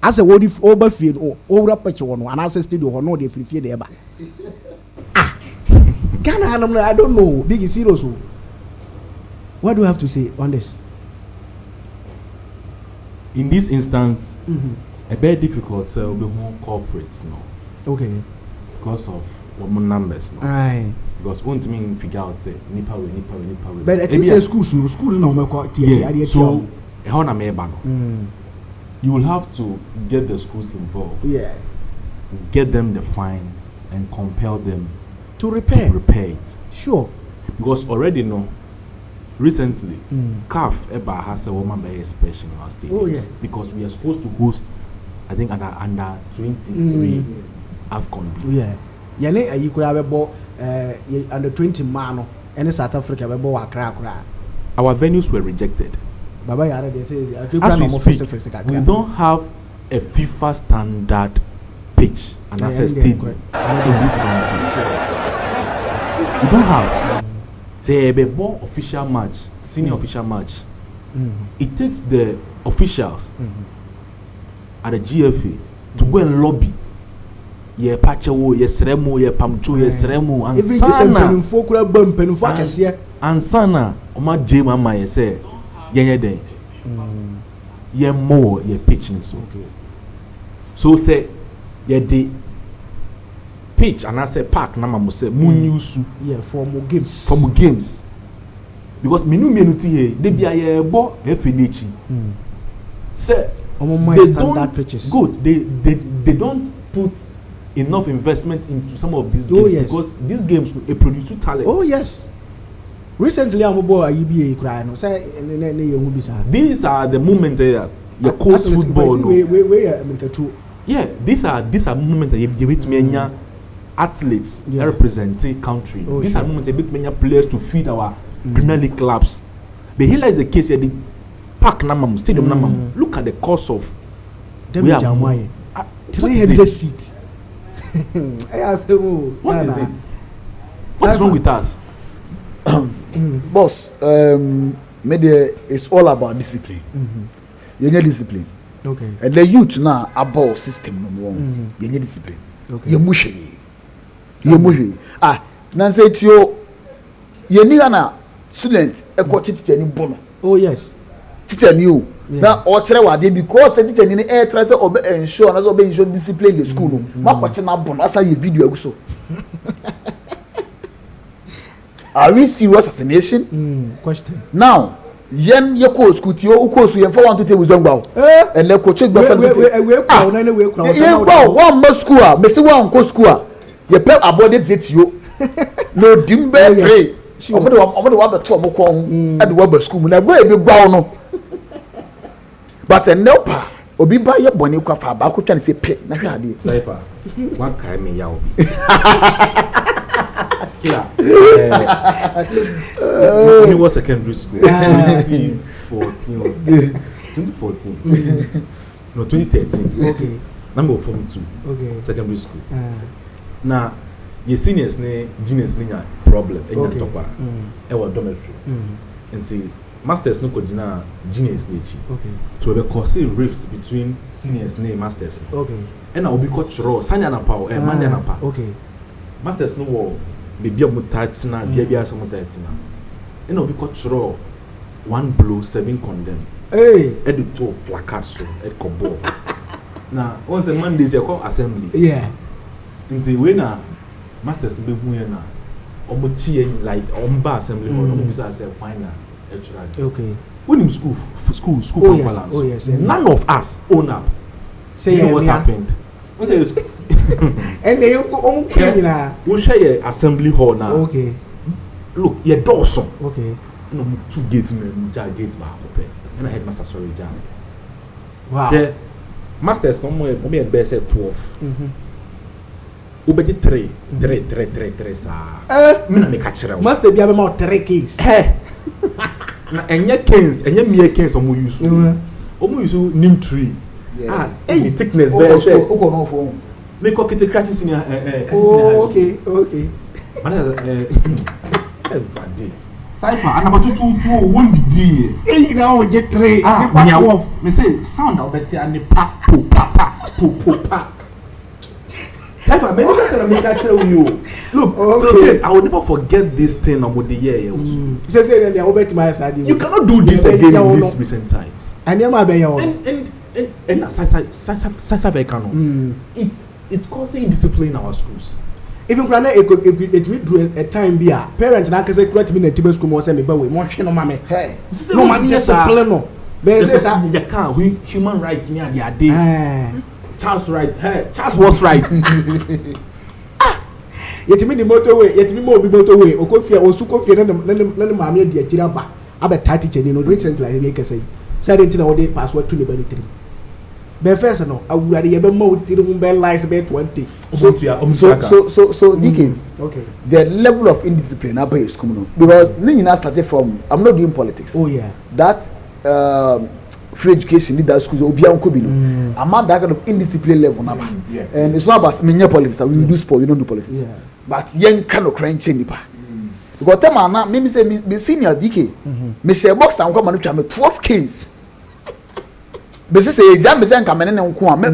as a word if over field or over patch one and as studio or no dey free field eba Ghana I don't know Biggie serious. What do you have to say on this? In this instance, a very difficult sell be more corporates now. Okay. Because of woman numbers now. Aye. Because one to me figure out say nipa we. But I think say school no me ko tie so how na me ba no. You will have to get the schools involved. Yeah. Get them the fine and compel them to repair it. Sure. Because already recently, CAF Eba has a woman by special in our stadiums. Oh, yeah. Because we are supposed to host, I think, under 23 AFCON. Yeah. You could have a under 20 man and South Africa. Our venues were rejected. As we speak, we don't have a FIFA standard pitch and as a stadium in this country. We don't have. Say a more official match, senior official match. It takes the officials at the GFA to go and lobby. Ye pachawo, ye sremo, ye pamcho, ye sremo, and sana. Oma jema ma ye say, ye de, ye more ye pitching so. So say ye de. Pitch and I say park na mama say munyusu for more games because menu here they be a bo finichi say they don't pitches. Good they don't put enough investment into some of these games because these games will produce talent. Oh yes, recently I'm about IBA crying say these are the moments that your coach football these are moments that you with me athletes representing country. These are moments a bit many players to feed our Premier League clubs. But here is the case here, the park namam, stadium namam. Look at the cost of 300 seats. What is it? What's wrong with us? Boss, media is all about discipline. You need discipline. Okay. And the youth now about system no more. You need discipline. Okay. You mushy. Nancy to you, you need a student a coach teacher in Bono. Oh yes. Teacher new. Now or they because the teacher in the air tries to ensure as obey ensure discipline the school. My watching na Bono as I video so. Are we serious as a nation? Question. Now yen ye ko school ti o ko so yen for 1 2 3 gba and le ko check gba one more school me say one ko school ye pe abode vet yo no dimbe 3 omo de wa be to omo ko ho e de wa ba school na go e be gba no but no pa obi ba ye bone kwa fa ba ko twa ne say pe na hwe ade Cypher one kai me ya obi killer he was secondary school 2014 no 2013 okay number form 2 okay secondary school na your seniors ne juniors ne nya problem enya topa e wa dormitory until masters no ko dina juniors ne chi so we cause a rift between seniors ne masters and I will be coach chro sanya na pa man na pa masters no wo baby am tatina bia some tatina and I will be coach chro 1 blow 7 condemn editor placard so et kobo na once the Mondays you call assembly until when masters be hu na omo chi like omba assembly or omo bisa say final okay when in school balance none of us own up say what happened what say and they omo clean na we share assembly hall now okay look your doors okay no two gate men gate ba open and I headmaster sorry jam wow the masters no more be best 12 obedi 3 sa me na me ka kire master bia be ma 3 kings na enye kings enye mere kings omo use nim tree thickness be say go no for Me ko kete crashes in okay. Everybody. Cypher, and about 2 1 D. Hey, now we get 3. Me say sound out better and the pa. Cypher, maybe I'm gonna make a show you. Look, okay. I will never forget this thing about the year. You say they are over to my side. You cannot do this again in these recent times. And you might be your and it's causing indiscipline in our schools. Even when it will do a time be a parent and I can say, correct me in the school more, say me, but we want no mammy. Hey, no man, discipline. No, you can't win human rights near the day. Charles right, hey, Charles was right. Yet me the motorway, yet me more motorway, or coffee, or Sukofia, and mammy, dear Jiraba. I bet Tati, you know, recently I make a say, said it in our day password to the 23. First, no, I would rather more till lies about 20. So, DK, okay. The level of indiscipline is coming because Nina started from. I'm not doing politics. Oh yeah. That free education leader schools will be on Kubino. I'm at that kind of indiscipline level now. Yeah. And it's not about me politics. We do sport. We don't do politics. Yeah. But young kind of crying nipa. Because tell me now, maybe say me senior DK. Me say box and come and try me 12 Ks. But say jam be say come and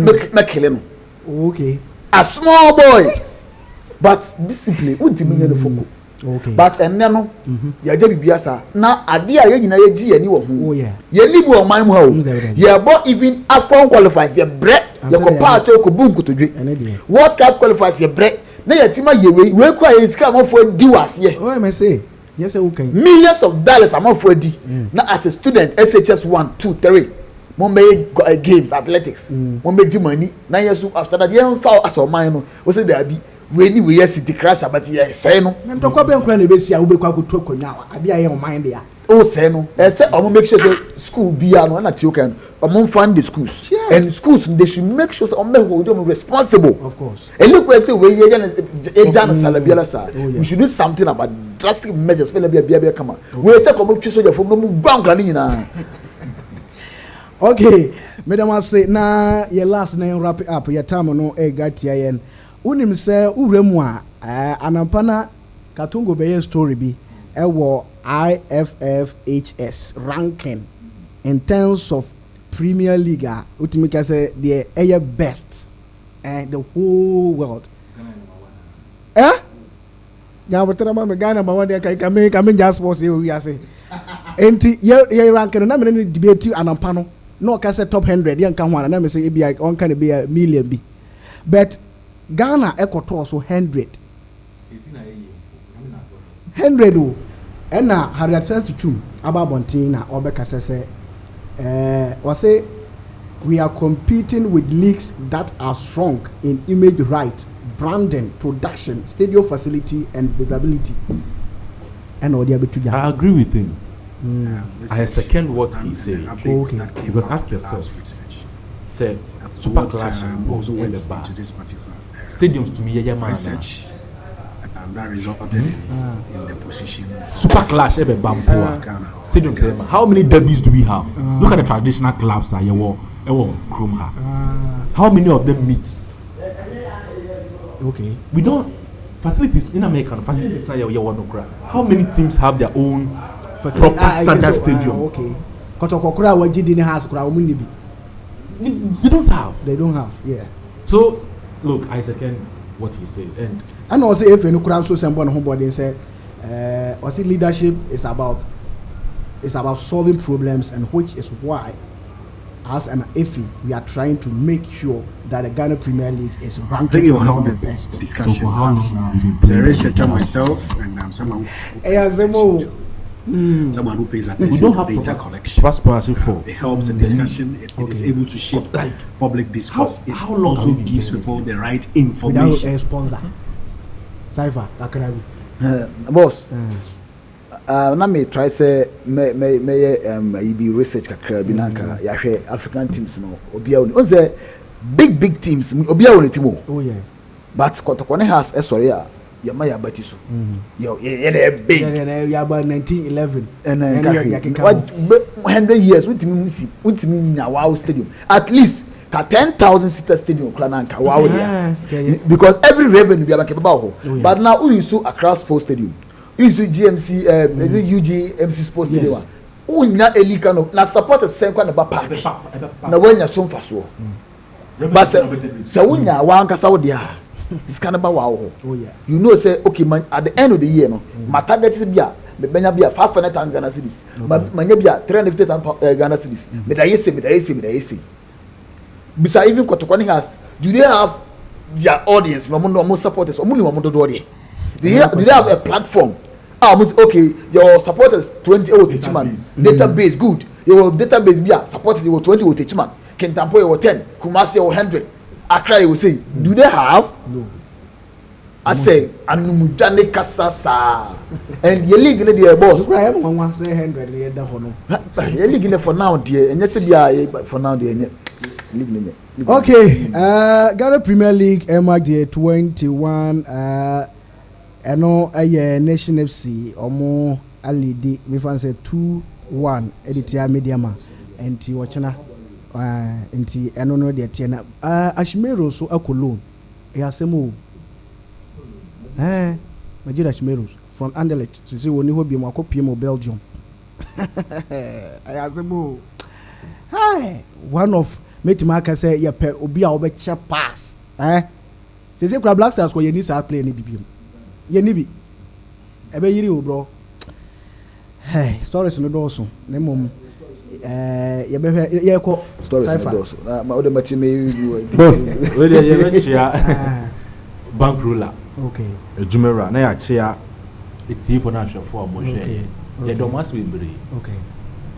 me kill him. Okay. A small boy. But discipline would mean the focus. Okay. But and no, ya je bibiasa na ade a ye nyina ye gi ani wo ho. Oh yeah. Ye libu o man ho. Ye bo even Afcon qualifiers ye bre ye ko pa to ko bu nkotodwe. World Cup qualifiers ye bre na ye tima ye we kura ye sika amafo di wase. Oh I say. Yes okay. Millions of dollars amafo di. Na as a student SHS 1 2 3 Mumbai games athletics. Mumbai money na yesu after that ye foul as o man no. We say there be we yes city crash but yeah say no to kwa ben kura na be sia wo be kwa ko to konwa ade aye o mind there o say no say omo make sure say school bia no na ti okan omo fund the schools. Yes. And schools they should make sure say omo hold them responsible, of course. And look we say we jan salabiala sa we should do something about drastic measures pe bia come on. We say omo twi so je fo mu gbankra ni nyina. Okay, madam I say na your last name wrap it up your time no e gatia yen unim se uremu a anampana Katongo be story bi ewo IFFHS ranking in terms of Premier League utimi ka say the air best the whole world ya botara ma me Ghana ma wade kai kame just sports we are say enti ye ranking na me ni debate anampano no ka say top 100 yan ka ho na me say e bi on kan be a million bi but Ghana ekoto so 100 o ena Harriet Sensitu ababontin na obeka say we say we are competing with leagues that are strong in image right, branding, production, stadium facility and visibility. And I agree with him. I second what he said. Okay. Because ask yourself, say Super Clash also in the bar. Stadiums to me, research that resulted in the position. Super Clash, every bampoa. Stadiums, how many derbies do we have? Look at the traditional clubs. How many of them meets? Okay. We don't facilities in American facilities now. How many teams have their own proper standard stadium? Okay. Kotokokura wajidi ni has kura umunibi. They don't have. They don't have. Yeah. So look, I second what he said, and also if you crowd so somebody homebody said, was it leadership is about solving problems, and which is why, as an EFI, we are trying to make sure that the Ghana Premier League is ranking among the best. Discussion. So the researcher myself, and I'm someone who pays attention to data collection. Transparency for it helps the discussion. It is able to shape public discourse. How it also gives people the right information. Without a sponsor. Cypher, that can be. Boss. Na me try say me be research kakra bi nanka ya hwe African teams no obia o say big teams obia o timo. Oh yeah. But Kotokone has sorry Yama Batisu. Yo, yeah, big. Yeah, about 1911. And 100 years, what mean now? Wow, stadium. At least, ka 10,000 seater stadium klananka wow there because every revenue be abake baba ho but now we use Accra Sports Stadium we use GMC UGMC Sports Stadium unya elika no na support sen kwa na ba park na wanya so mfaso but se unya wankasa wo dia this kind of wow you know say okay man at the end of the year no my target is bia me benya bia 500,000 Ghana cedis manya bia 350,000 Ghana cedis me da yesi bisa even Kotokoni has do they have their audience no supporters or no do they have a platform okay your supporters 20 teach man database good your database bia supporters you 20 teach man Kentampo you 10 Kumasi you 100 Accra you say do they have no I say anumudane kasasa and your league in the boss I am 100 le da ho no your league for now dear and yes bia for now dear okay Ghana Premier League MRD 21 eno Nation FC omo alidi me fan say 2-1 editia mediama enti wochena enti eno no de tie na Ashmero so akolo e asemo Majida Ashmero from Anderlecht so say woni ho bi mo akopie mo Belgium ayasemo one of metimaka say ye pe obi a obeche pass say kura Black Stars ko ye ni sa play ni bibiem ye ni bi ebe yiri o bro stories no do so na mom ye be ye ko stories no do so ma o de mati me boss we de ye be chia bank ruler okay ejumera na ya chia eti for na hwefo a mo hwe ye do mas be bre okay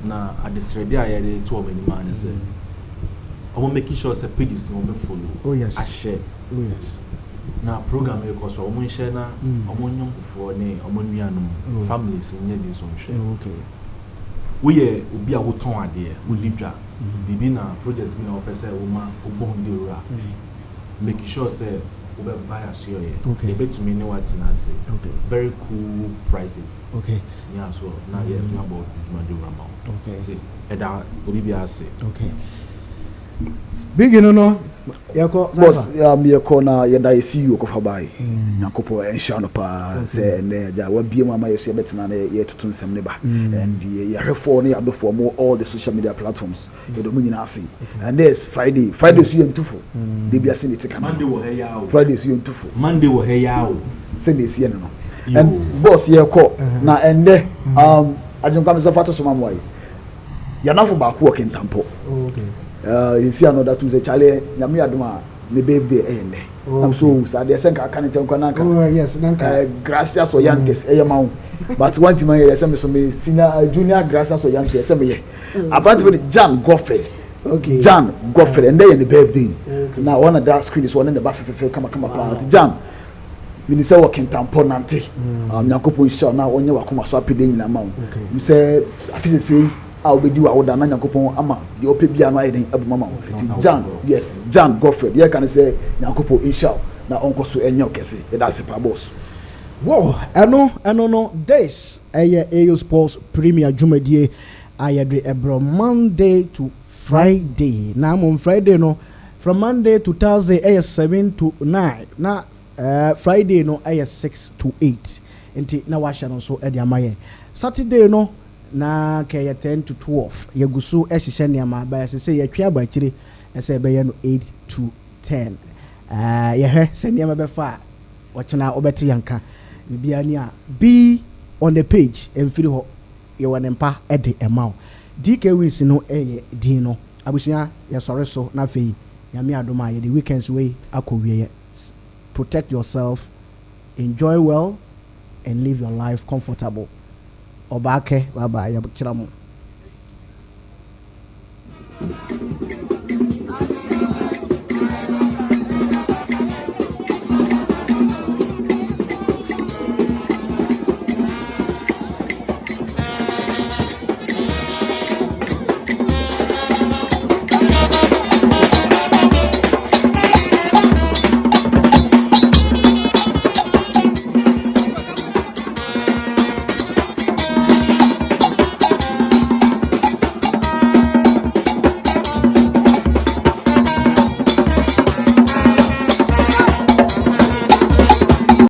na adesrede a ye de to o mani man say omo making sure say pages no me follow oh yes a share oh yes na program e ko so omo share na omo nyonfo ne omo nuanom families nya bi so share okay we ye obi a wo ton ade wo didwa bibi na projects bi na o pese wo ma ogbo hunde ora making sure say we buy as you okay betumi ne what na say okay very cool prices okay yeah so now you have to about the amount okay see eda obi bi ase okay big no yako boss me ko na ye da CEO ko fa bai nyakopo ensha no pa say ne ja wa bie mama ye so betina na ye tutun sem ne ba and ye hwefo ne yado for more all the social media platforms ye do munyina ase and this Friday so ye ntufo de bia se ne tika Monday wo he ya o Friday so ye ntufo Monday wo he ya o se ne sie ne no and boss ye ko na ende ajonka me so fato so mamwa ya nafo ba ko Kentampo okay you see another to say Charlie nyame adoma me birthday ende I'm so sad they send ka nten kwa nanka oh yes nanka gracias or yantes eyema but one time you say me so me senior junior gracias or yantes say me apart from Jan Godfred okay Jan Godfred and then the birthday now one of that screen is one in the back kama part Jan minister wa Kentampo nante nyakopo nsha na onye wakoma so apede nyina ma me say afise say obedi wa oda na Nyankopon ama de ope bia no ayeden abu mama Jan yes Jan Godfred ye kan say Nyankopon inshallah na onko so enye okese e da sepa boss wow eno no this AO Sports Premier Jumedie ayedre ebro Monday to Friday na on Friday no from Monday to Thursday 7 to 9 na Friday no 6 to 8 enti na washa no so e de amaye Saturday no na kaya 10 to 12 yegusu ehihye niama ba se ye twa ba kire ese be ye no 8 to 10 ye hwe se niama be fa ochena obeti yanka bibia ni a be on the page emfiri ho ye wonempa ede emaw DK wins no eye din no abusia ye sore so na fei nyame adoma ye the weekends way akowie protect yourself, enjoy well and live your life comfortable. Obake bye bye.